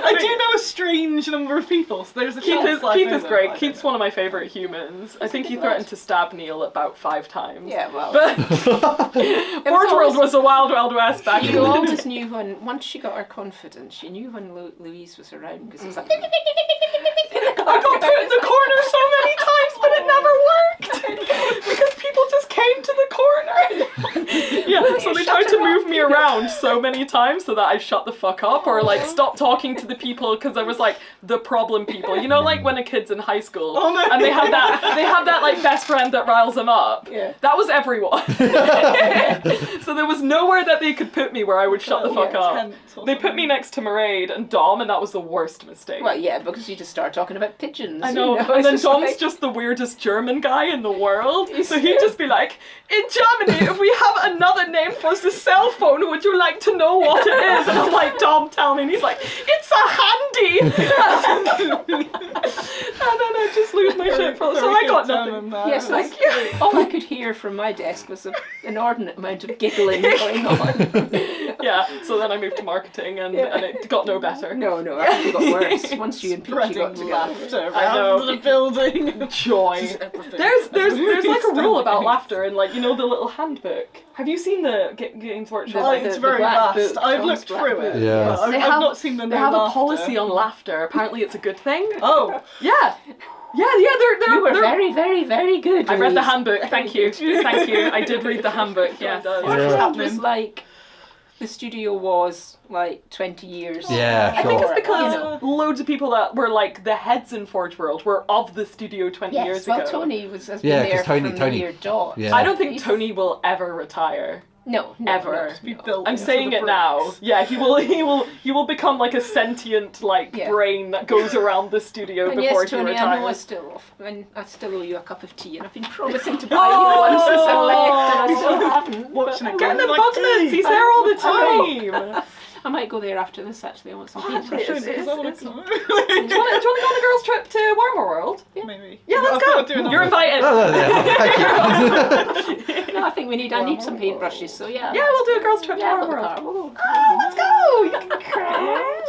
I do know a strange number of people, so there's a chance. Keith is great. Keith's one of my favourite humans. I think he threatened to stab Neil about 5 times. Yeah, well. But Forge World was a wild, wild west back in the day. You always knew once she got her confidence, you knew when Louise was around, because it was like... I got put in the corner so many times, but it never worked. Because people just came to the corner. So they tried to move me around so many times so that I shut the fuck up, or like stop talking to the people, because I was like the problem people. You know, like when a kid's in high school and they have that like best friend that riles them up. Yeah. That was everyone. So there was nowhere that they could put me where I would shut the fuck up. They put me next to Mairead and Dom, and that was the worst mistake. Well, yeah, because you just start talking about pigeons. I know, and then Dom's just the weirdest German guy in the world. So he'd just be like, in Germany, if we have another name for the cell phone, would you like to know what it is? And I'm like, Dom, tell me. And he's like, it's a handy. And then I just lose my shit. So I got nothing. Yes, all I could hear from my desk was an inordinate amount of giggling going on. Yeah, so then I moved to marketing, and it got no better. No, actually it got worse. Once you and Peachy got together. Around the building. Joy. There's like a rule about laughter in, like, you know, the little handbook. Have you seen the Games Workshop? It's very vast. I've looked through it. Yeah. I've not seen the They have a policy on laughter. Apparently it's a good thing. Oh. Yeah. Yeah, You were very, very, very good. I read the handbook. Thank you. Thank you. I did read the handbook. Yeah. It was like the studio was like 20 years. Yeah, I think it's because loads of people that were like the heads in Forge World were of the studio 20 years ago. Well, Tony has been there from the year dot. Yeah. I don't think Tony will ever retire. No, ever. No. I'm saying it now. Yeah, he will become like a sentient brain that goes around the studio and before yes, Tony, he retires. I know I still owe you a cup of tea, and I've been promising to buy you one since I left, and I still haven't. Watching it Get in the Budmans, he's there all the time. I might go there after this, actually. I want some paintbrushes. Do you want to go on a girls' trip to Warhammer World? Yeah. Maybe. Yeah, let's go. You're invited. Thank you. No, I think I need some paintbrushes, so yeah. Yeah, we'll do a girls' trip to Warhammer World. Let's go! You can cry.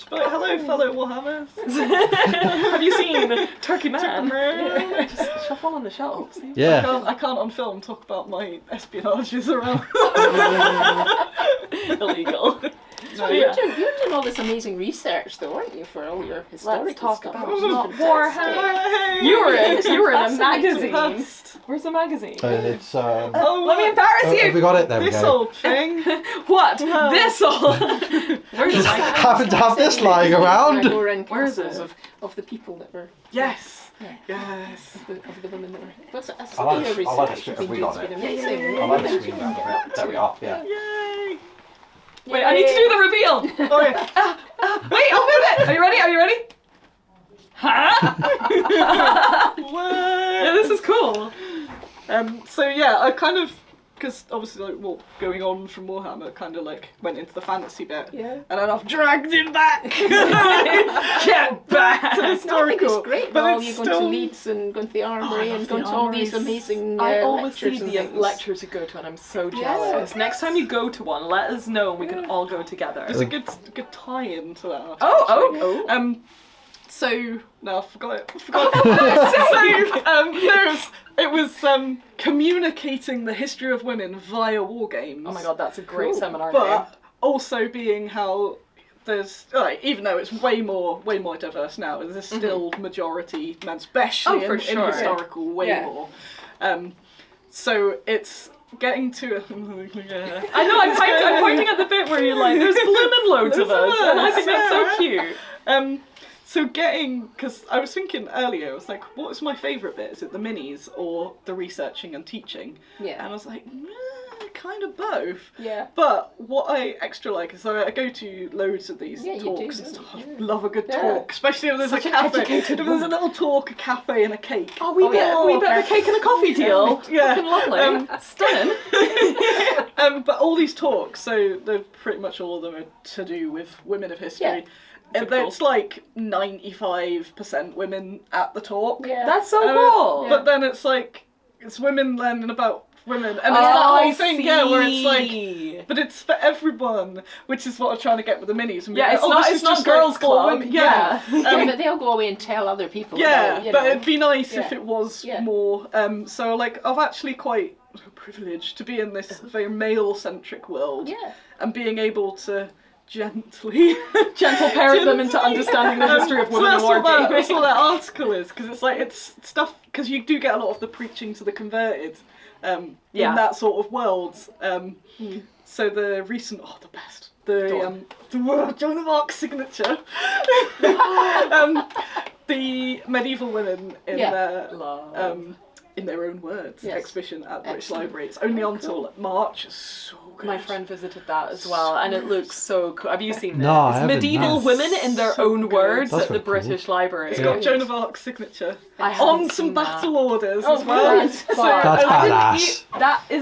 Hello, fellow Warhammers. Have you seen Turkey Man? Just shove one on the shelves. Yeah. I can't on film talk about my espionages around. Illegal. So you're doing all this amazing research, though, aren't you, for all your historical stuff? Warhammer. You were in a magazine. Where's the magazine? It's let me embarrass you. Have we got it? There we go. This old thing. What? This old. Just happen to have this lying around. Where is it? Of the people that were. Yes. Yeah. Yes. Of the women that were. I like the strip. Have we got it? I like the screen grab of it. There we are. Yeah. Yay. Wait, I need to do the reveal. Okay. Wait, I'll move it. Are you ready? Huh? What? Yeah, this is cool. So yeah, I kind of because obviously like what going on from Warhammer kind of like went into the fantasy bit, and then I've dragged him back. Get back to the historical. I think it's great. But you're going to Leeds and going to the Armoury and going to all these amazing I always see lectures the lectures you go to, and I'm so jealous. Next time you go to one, let us know, and we can all go together. There's a good tie-in to that. Oh. So no, I forgot it. It was communicating the history of women via Wargames. Oh my god, that's a great seminar. But also being how there's even though it's way more diverse now, there's still majority men, especially in historical, more. So it's getting to. I know. I'm pointing at the bit where you're like, "There's bloomin' loads of us," and I think that's so cute. So because I was thinking earlier, I was like, what was my favourite bit? Is it the minis or the researching and teaching? Yeah. And I was like, kind of both. Yeah. But what I extra like is I go to loads of these talks and stuff. I love a good talk, especially if there's a cafe. If there's a little talk, a cafe and a cake. Oh, we bet a cake and a coffee deal. Yeah. Fucking lovely. Stunning. But all these talks, so they're pretty much all of them are to do with women of history. Yeah. It's like 95% women at the talk. Yeah. That's so cool. But then it's like, it's women learning about women. And it's that whole thing, where it's like, but it's for everyone, which is what I'm trying to get with the minis. And it's not girls' club. Yeah. But they'll go away and tell other people. Yeah, but it'd be nice if it was more. So like, I've actually quite privileged to be in this very male-centric world. Yeah. And being able to gentle parent them into understanding the history of women in wargaming. That's what that article is, because it's like, it's stuff, because you do get a lot of the preaching to the converted in that sort of world. So the recent, the best, the Joan of Arc signature, the medieval women in their own words exhibition at the British Library. It's only until March. It's so good. My friend visited that as well, and it looks so cool. Have you seen it? No, I it's haven't, medieval women in their own words at the British Library. It's got Joan of Arc signature on some battle orders as well. That's badass.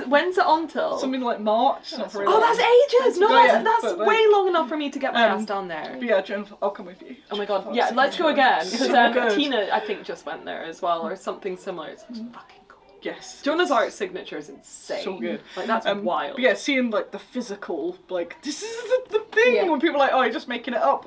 When's it on till? Something like March. That's ages. No, that's way long enough for me to get my ass down there. But yeah, Joan, I'll come with you. Oh my god, yeah, let's go again, because Tina, I think, just went there as well, or something similar. It's fucking cool. Yes. Joan of Arc's signature is insane. So good. Like, that's wild. But yeah, seeing like the physical, like, this is the thing, when people are like, oh, you're just making it up.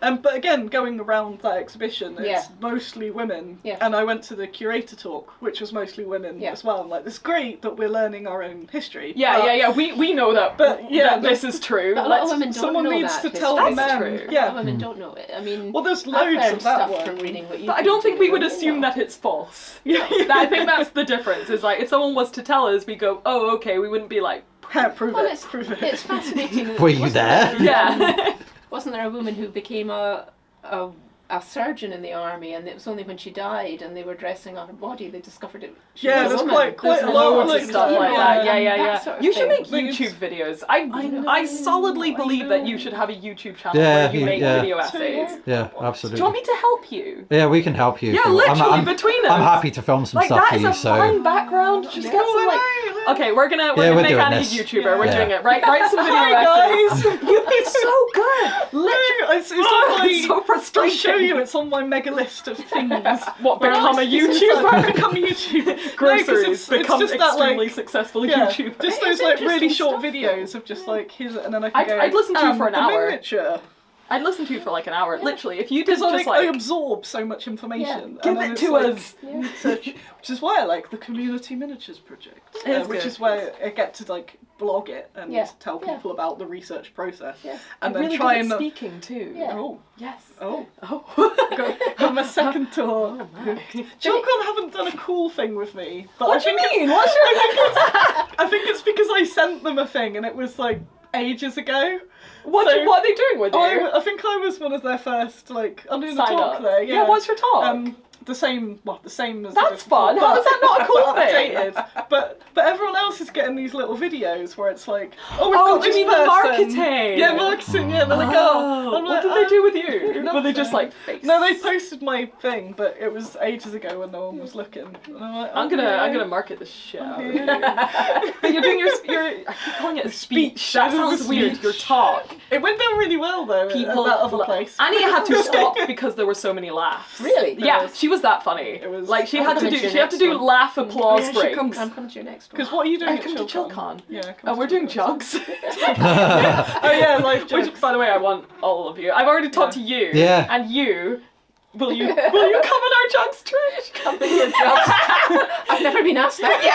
But again, going around that exhibition, it's mostly women. Yeah. And I went to the curator talk, which was mostly women as well. I'm like, it's great that we're learning our own history. We know that, but that this is true. But a lot of women don't someone know needs that to tell the men. True. Yeah. A lot of women don't know it. I mean, well, there's loads of that one. From reading what you but I don't think we would assume that it's false. I think that's the difference. Is like, if someone was to tell us, we go, oh, okay, we wouldn't be like, prove it. It's fascinating. Were you there? Yeah. Wasn't there a woman who became a surgeon in the army, and it was only when she died and they were dressing on her body they discovered it. There's quite a lot of stuff like that. Yeah. Sort of you should thing. make YouTube videos. I solidly believe that you should have a YouTube channel where you make video essays. Yeah, absolutely. Do you want me to help you? Yeah, we can help you. Yeah, literally between us. I'm happy to film some stuff for you. That is a fine background. Just get some okay, we're gonna make Annie a YouTuber. We're doing it. Write some video essays. You'd be so good. Literally, it's so frustrating. I'll show you. It's on my mega list of things. What, become a YouTuber? Become a YouTuber. Groceries. Become extremely successful YouTuber. Just those like really short videos of just like here's it, and then I can go. I'd listen to you for an hour. Miniature. I'd listen to you for like an hour. Literally, if you did just I absorb so much information. Give it to us. Which is why I like the Community Miniatures project. Which is where I get to like blog it and tell people about the research process. Yeah. And then really try good and at speaking too. Yeah. Oh. Yes. Oh. I'm a second tour. Jocon haven't done a cool thing with me. But what do you mean? What's your I think it's because I sent them a thing and it was like ages ago. What are they doing with you? I think I was one of their first, like, I'm doing a talk there. Yeah, what's your talk? the same as That's fun. How is that not a cool thing? But everyone else is getting these little videos where it's like, we've got this do you mean person. the marketing? Yeah, marketing. Yeah, they're like, I'm what like, did they do with you? Were they just like face? No, they posted my thing, but it was ages ago when no one was looking. And I'm gonna market this shit out. You're doing your I keep calling it a speech. That sounds weird. Your talk. It went down really well though. People at that other place. Annie had to stop because there were so many laughs. Really? Yeah, she was that funny. It was like she had to do laugh applause breaks. I'm coming to your next one. Because what are you doing? Come to ChillCon. Yeah. We're doing jugs. Oh yeah, live jugs. Which, by the way, I want all of you. I've already talked to you. Yeah. And you. Will you come in our jugs, Trish? Come in your jugs. I've never been asked that. Yay!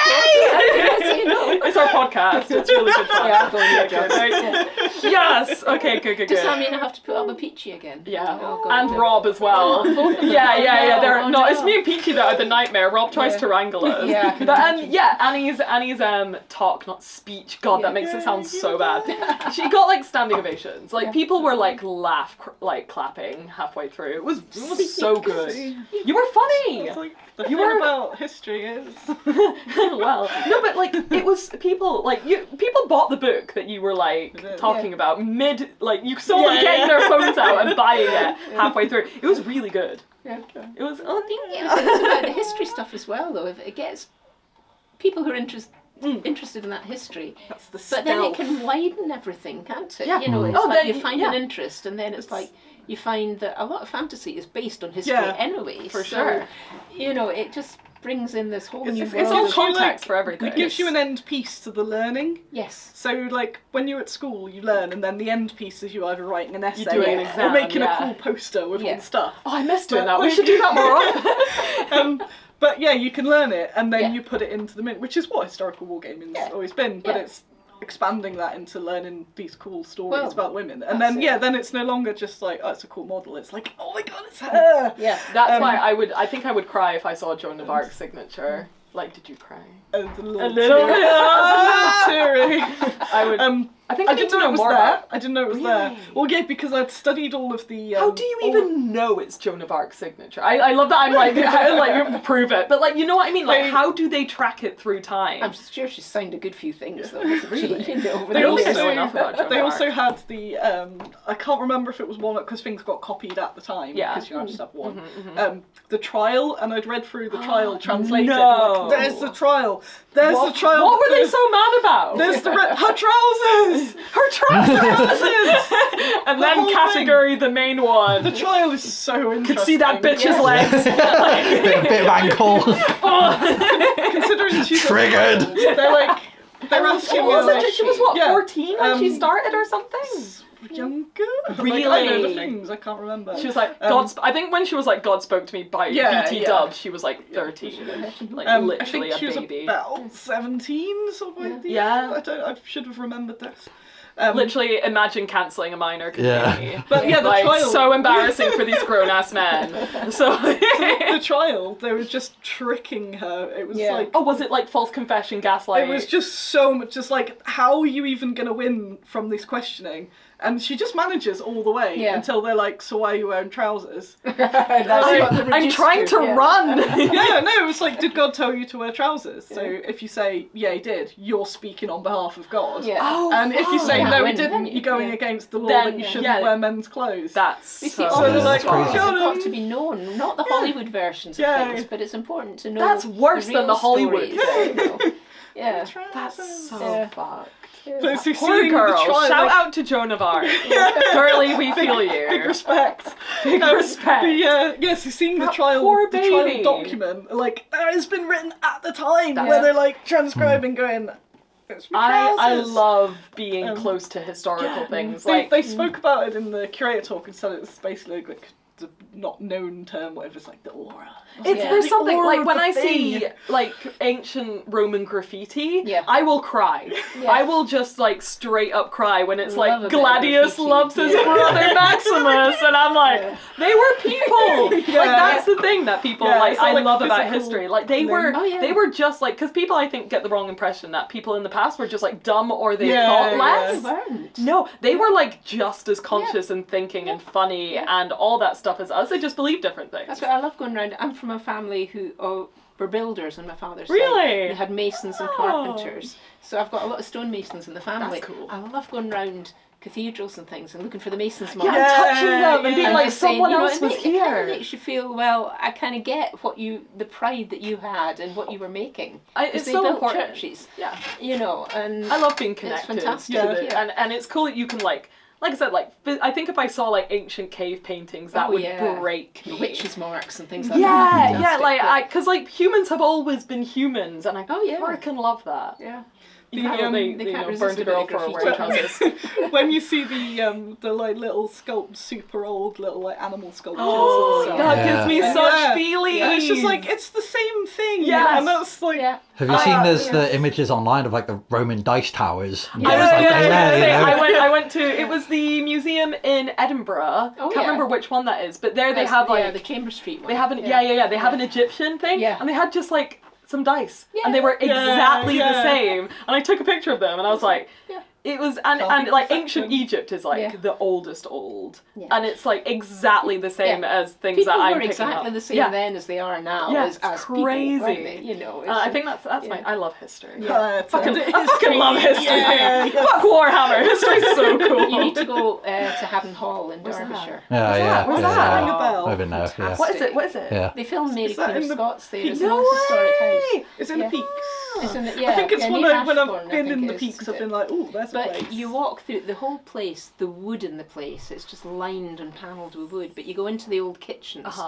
It's our podcast. It's really good fun. Yeah, I'll go in your jugs. Right? Yes. Okay. Good. Does that mean I have to put up a Peachy again? Yeah. And Rob as well. Yeah. It's me and Peachy that are the nightmare. Rob tries to wrangle us. Yeah. Annie's talk, not speech. God, that makes it sound so bad. She got like standing ovations. Like people were like clapping halfway through. It was so good. You were funny. Like, the thing about history is well, no, but like it was people bought the book that you were like talking about mid, like you saw them getting their phones out and buying it halfway through. It was really good. Yeah. It was. I think it's about the history stuff as well, though. If it gets people who are interested in that history, but then it can widen everything, can't it? Yeah. You know, it's like you find an interest, and then it's like you find that a lot of fantasy is based on history anyway. For sure. You know, it just brings in this whole new world. It's all context for everything. It gives you an end piece to the learning. Yes. So, like, when you're at school, you learn, and then the end piece is you either writing an essay doing an exam, or making a cool poster with all stuff. Oh, I missed doing that. We should do that more often. But yeah, you can learn it, and then you put it into the mint, which is what historical wargaming's always been. But it's expanding that into learning these cool stories about women, and then then it's no longer just like, oh, it's a cool model. It's like, oh my god, it's her. Yeah, that's why I think I would cry if I saw Joan of Arc's signature. Like, did you cry? A little teary. I would. I think I didn't know it was there. I didn't know it was there. Well, yeah, because I'd studied all of the. How do you even know it's Joan of Arc's signature? I love that. I'm like prove it, but like, you know what I mean? Like, how do they track it through time? I'm sure she's signed a good few things though. Really? They also had the. I can't remember if it was one because things got copied at the time. Yeah. Because you just have one. The trial, and I'd read through the trial translated. No. Like, there's the trial. There's the trial. What were they so mad about? There's her trousers. Her trousers! And then category the main one. The trial is so interesting. Could see that bitch's legs. bit of ankle. Considering she's triggered. They're asking her. She was what, 14 when she started or something? Younger? Really? I know the things, I can't remember. She was like, I think when she was like, God spoke to me by BT dubs, she was like 13. Like, literally I think she was baby. about 17, something like that. Yeah. I should have remembered this. Literally, imagine cancelling a minor completely. But the trial. So embarrassing for these grown-ass men. So the trial, they were just tricking her. It was like... Oh, was it like false confession, gaslighting? It was just so much, just like, how are you even going to win from this questioning? And she just manages all the way until they're like, so why are you wearing trousers? I'm trying to run. It was like, did God tell you to wear trousers? So if you say, yeah, he did, you're speaking on behalf of God. Yeah. Oh, and if you say, no, he didn't, you're going against the law that you shouldn't wear men's clothes. That's you see, all those stories have got to be known, not the Hollywood versions of things, but it's important to know. That's worse than the Hollywood. Yeah. That's so fucked. But so poor girl. Shout out to Joan of Arc. Girlie, we feel you. Big respect. Big respect. So seeing the trial document, like, that has been written at the time where they're like transcribing, going. I love being close to historical things. They spoke about it in the curator talk and said it's basically like the not known term, whatever. It's like the aura. There's something like when I see like ancient Roman graffiti, I will cry. I will just like straight up cry when it's like Gladius loves his brother Maximus, and I'm like, they were people. Like that's the thing that people like I love about history. Like they were just like, because people I think get the wrong impression that people in the past were just like dumb or they thought less. They weren't. No, they were like just as conscious and thinking and funny and all that stuff. stuff as us. They just believe different things. That's what I love going around. I'm from a family who were builders on my father's side. Really? They had masons and carpenters. So I've got a lot of stonemasons in the family. That's cool. I love going round cathedrals and things and looking for the masons' marks. Yeah, touching them and being like, someone else was here. It kind of makes you feel, well, I kind of get the pride that you had and what you were making. It's they so built important. Churches. Yeah. You know, and I love being connected. It's fantastic. And it's cool that you can like I said, like, I think if I saw like ancient cave paintings, that would break me. Witches' marks and things like that. Yeah, like, because like humans have always been humans, and I freaking love that. Yeah. They burned a girl for wearing trousers. When you see the like little sculpts, super old little like animal sculptures. That gives me such feelings. And it's just like it's the same thing. Yes. And that's like. Yeah. Have you seen the images online of like the Roman dice towers? I went to it was the museum in Edinburgh. Can't remember which one that is, but there they have like the Chamber Street one. They have they have an Egyptian thing, and they had just like some dice, and they were exactly the same. And I took a picture of them, and I was like, it was, and like ancient Egypt is like the oldest old, and it's like exactly the same as things that I'm picking up. People were exactly the same then as they are now. It's as crazy. People, weren't they? You know, I think that's my. I love history. I fucking love history. Fuck Warhammer. History's so cool. You need to go to Haddon Hall in Derbyshire. Where's that? Ring a bell. I don't know. What is it? Yeah. They filmed Mary Queen of Scots there. It's an No historic house. It's in the Peaks. It's in the, I think it's when I've been in the Peaks, I've been like, oh, there's a place. But you walk through the whole place, the wood in the place, it's just lined and panelled with wood. But you go into the old kitchens,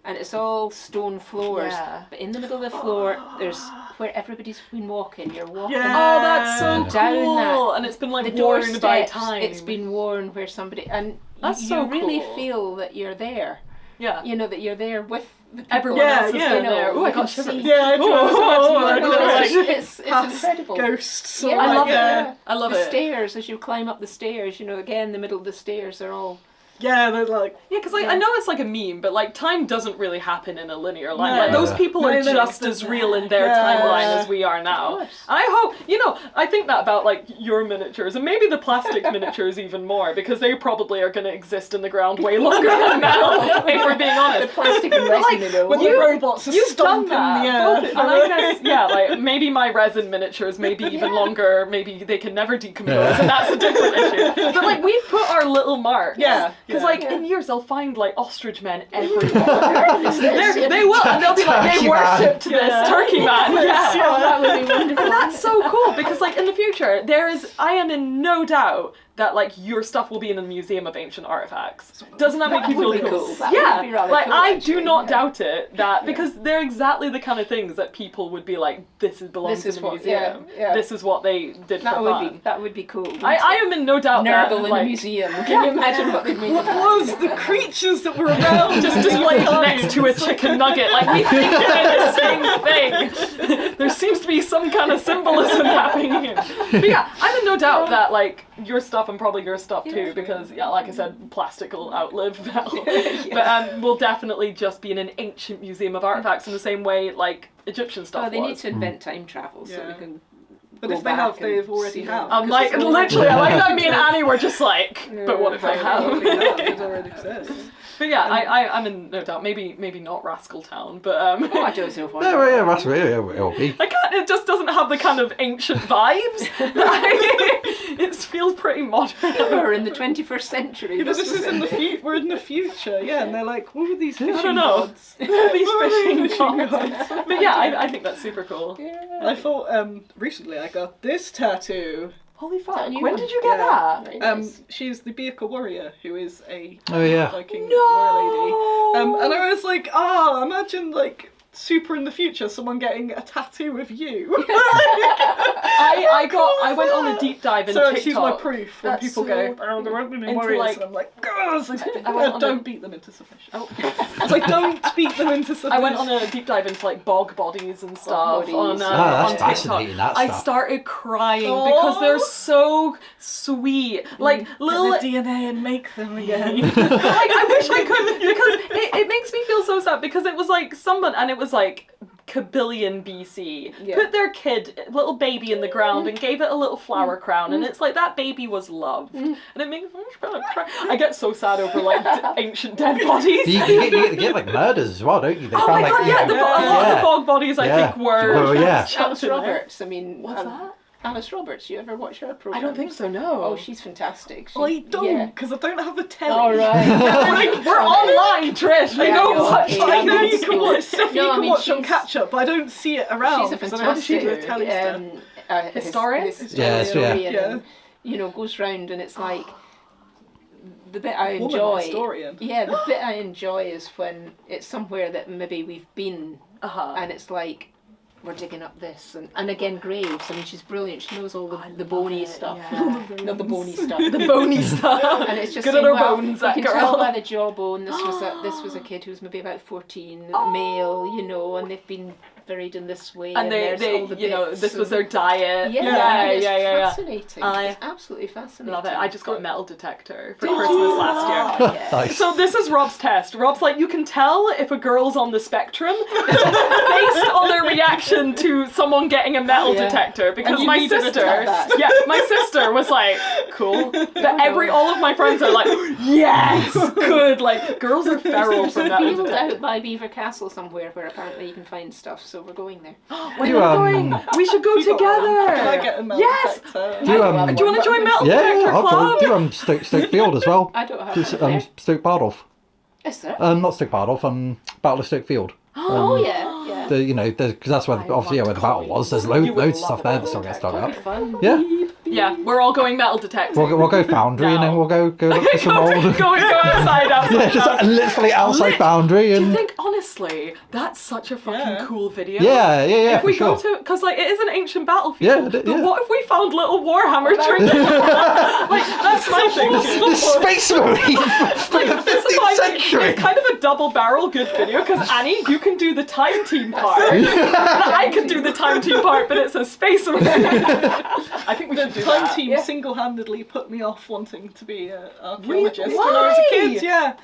and it's all stone floors. But in the middle of the floor, there's where everybody's been walking. You're walking. Oh, that's so down cool. That, and it's been like the worn by time. It's been worn where somebody, and that's you so really cool. feel that you're there. Yeah. You know that you're there with the people. Everyone else is there. Oh, I got shivers. It's incredible. Ghosts. Yeah, I love it. I love the it. stairs, as you climb up the stairs, again, the middle of the stairs are all... Yeah, they're like... Yeah, because I know it's like a meme, but like time doesn't really happen in a linear line. Like, those people are just as real in their timeline as we are now. And I hope, I think that about like your miniatures, and maybe the plastic miniatures even more, because they probably are going to exist in the ground way longer than now, if we're being honest. The plastic and resin, when the robots are stomping the earth. And I guess, like maybe my resin miniatures may be even longer, maybe they can never decompose, and that's a different issue. But like we've put our little mark. Yeah. Because like in years they'll find like ostrich men everywhere. They will, and they'll be like, they worshipped this turkey man. That would be wonderful. And that's so cool because like in the future I am in no doubt that like your stuff will be in a museum of ancient artifacts. Doesn't that make you feel cool? That would be rather cool, I do not doubt it because they're exactly the kind of things that people would be like, this belongs in a museum. This is what they did for fun. That would be cool. I am in no doubt that Nurgle in a museum. Can you imagine what they'd make? What was the creatures that were around? Just displayed next to a chicken nugget, like we think they're the same thing. There seems to be some kind of symbolism happening here. But yeah, I'm in no doubt that like your stuff and probably your stuff too, because like I said, plastic will outlive metal. But we'll definitely just be in an ancient museum of artifacts in the same way like Egyptian stuff was. They need to invent time travel so we can. But if they have, they've already have. I'm like, literally, I like that me and Annie were just like, but what if I have? It already exists. But yeah, I'm in no doubt. Maybe not Rascal Town, but I don't know. Rascal, it'll be. I can't. It just doesn't have the kind of ancient vibes. It feels pretty modern. We're in the 21st century. This is in the we're in the future, and they're like, what are these fishing I don't know. gods? These fishing gods. But yeah, I think that's super cool. Yeah. I thought recently I got this tattoo. Holy fuck! When did you get that? Nice. She's the Birka warrior, who is a Viking warrior lady. And I was like, imagine like super in the future, someone getting a tattoo of you. I went on a deep dive in TikTok. She's my proof when people go, there won't be any warriors, and I'm like, don't beat them into submission. I was like, don't beat them into submission. I went on a deep dive into like bog bodies and stuff on that's TikTok. fascinating. That I stuff. started crying because they're so sweet. Like little the DNA and make them again. Like I wish I could, because it makes me feel so sad, because it was like someone, and it was like kabillion BC, put their little baby in the ground and gave it a little flower crown, and it's like that baby was loved. And it makes me cry. I get so sad over like ancient dead bodies. You get like murders as well, don't you? They found, my God, a lot of the bog bodies I think were... Alice Roberts, I mean... What's that? Alice Roberts, you ever watch her program? I don't think so, no. Oh, she's fantastic. I don't, because I don't have a telly. All right. We're online, Trish. I know what. I know you can watch stuff you can watch on catch up, but I don't see it around. She's a fantastic historian. And, you know, goes round and it's like the bit I enjoy. Historian. Yeah, the bit I enjoy is when it's somewhere that maybe we've been, and it's like, we're digging up this, and again graves. I mean, she's brilliant. She knows all the bony stuff. Not the bony stuff. The bony stuff. And it's just good saying, at her well, bones, you can tell by the jawbone. This was a kid who was maybe about 14, male, you know, and they've been buried in this way. And they you know, this was their diet. It's fascinating. It's absolutely fascinating. Love it. I just got a metal detector for Christmas last year. Nice. So this is Rob's test. Rob's like, you can tell if a girl's on the spectrum based on their reaction to someone getting a metal detector. Because my sister was like, cool. But all of my friends are like, yes, good. Like, girls are feral from metal detectors. Out by Beaver Castle somewhere where apparently you can find stuff. So we're going there. We're going. We should go together. Can I get a metal detector? Do you want to join Metal Detector Club? Do Stoke Field as well. I don't have Stoke Bardolph. Is there? Not Stoke Bardolph. Battle of Stoke Field. Yeah. Because that's where where the battle was. There's loads of stuff there that still gets dug up. Fun. Yeah, we're all going metal detecting. We'll go Foundry and then we'll go look for some old. go outside. Yeah, just literally outside Foundry. And do you think honestly that's such a fucking cool video? Yeah. If we go to, because like it is an ancient battlefield. Yeah. But what if we found little Warhammer trinkets? Like that's my thing. The Space Marine from the 15th century. It's kind of a double barrel good video because Annie, you can do the time team part, and I can do the time team part, but it's a Space Marine. I think we should do Time that. team single-handedly put me off wanting to be an archaeologist when I was a kid. Yeah,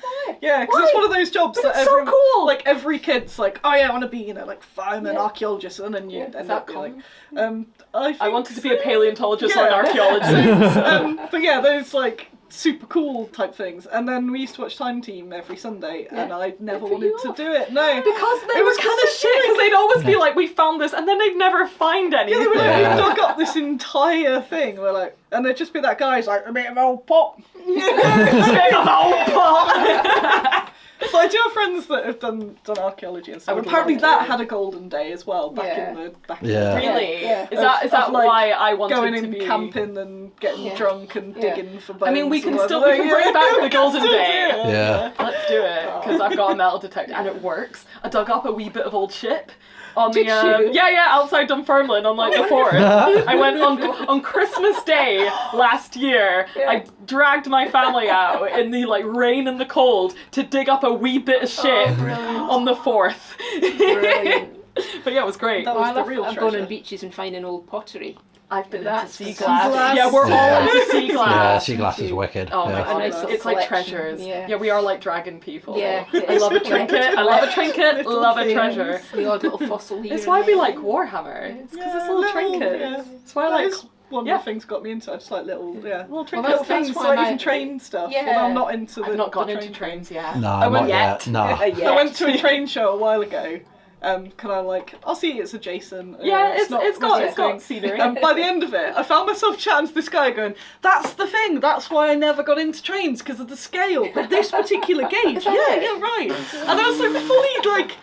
because it's one of those jobs that so cool. Like every kid's like, oh yeah, I want to be, you know, like fireman, archaeologist, and then you end up being like, I wanted to be a paleontologist or an archaeologist. but yeah, those like super cool type things. And then we used to watch Time Team every Sunday, and I never wanted to do it. No, because it was kind of shit. Because they'd always be like, "We found this," and then they'd never find anything. Yeah, they would like, we've dug up this entire thing. We're like, and there'd just be that guy who's like, a bit of old pot. A bit of old pot. But I do have friends that have done archaeology and stuff. Apparently that had a golden day as well back in the Really? Yeah. Is that like, why I wanted going to in be camping and getting drunk and digging for bones? I mean, we can bring back the golden day. Yeah. Let's do it because I've got a metal detector and it works. I dug up a wee bit of old ship. On Did you? Outside Dunfermline on like the 4th. I went on Christmas Day last year. I dragged my family out in the like rain and the cold to dig up a wee bit of ship on the 4th. Brilliant. But yeah, it was great. That was the real I've treasure. gone on beaches and finding old pottery. I've been into sea glass. glass. Yeah, we're all into sea glass. Yeah, sea glass is wicked. Oh my god, nice it's like collection. treasures. Yeah, we are like dragon people. Yeah, I love a trinket. I love a trinket. Love a treasure. The odd little fossil here. It's why we like Warhammer. It's because it's little trinkets. Yeah. It's why I like. One of the things got me into it, just like little trinkets. Little things, like even train stuff. Yeah. Although I'm not into I've not gone into trains yet. No, not yet. No. I went to a train show a while ago. I'll see it's adjacent. It's got scenery. By the end of it, I found myself chatting to this guy going, that's the thing, that's why I never got into trains, because of the scale. But this particular gauge, right. And I was like fully like,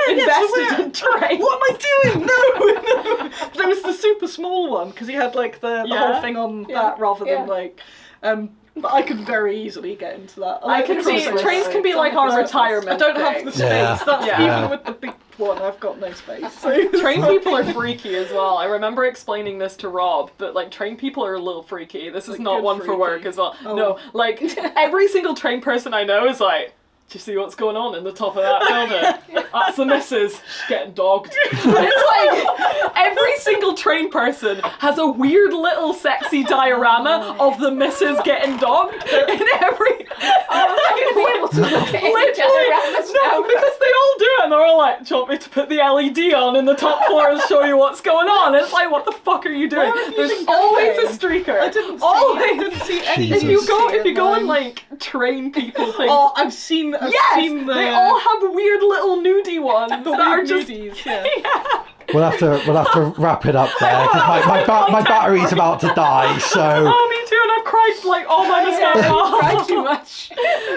invested in trains. What am I doing? No. But there was the super small one, because he had like the whole thing on that rather than like... but I could very easily get into that. I can see trains can be like our retirement. I don't have the space. Yeah. That's even with the big one. I've got no space. So. Train people are freaky as well. I remember explaining this to Rob, but like train people are a little freaky. This is like not one freaky. For work as well. Oh. No, like every single train person I know is like, do you see what's going on in the top of that building? That's the missus. She's getting dogged. And it's like every single train person has a weird little sexy diorama of the missus getting dogged in every. I'm not going to be able to look at any dioramas now. No, because they all do it, and and they're all like, do you want me to put the LED on in the top floor and show you what's going on? It's like, what the fuck are you doing? There's always a streaker. I didn't see any. If you go and like train people things. Oh, I've seen the... They all have weird little nudie ones that are just... nudies, yeah. We'll have to wrap it up there because my battery's about to die. So. Oh, me too, and I've cried like all my mascara. Cried too much.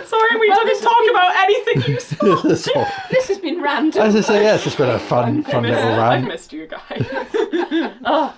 Sorry, we didn't talk about anything useful. This has been random. As I say, yeah, it's just been a fun little rant. I've missed you guys. Oh,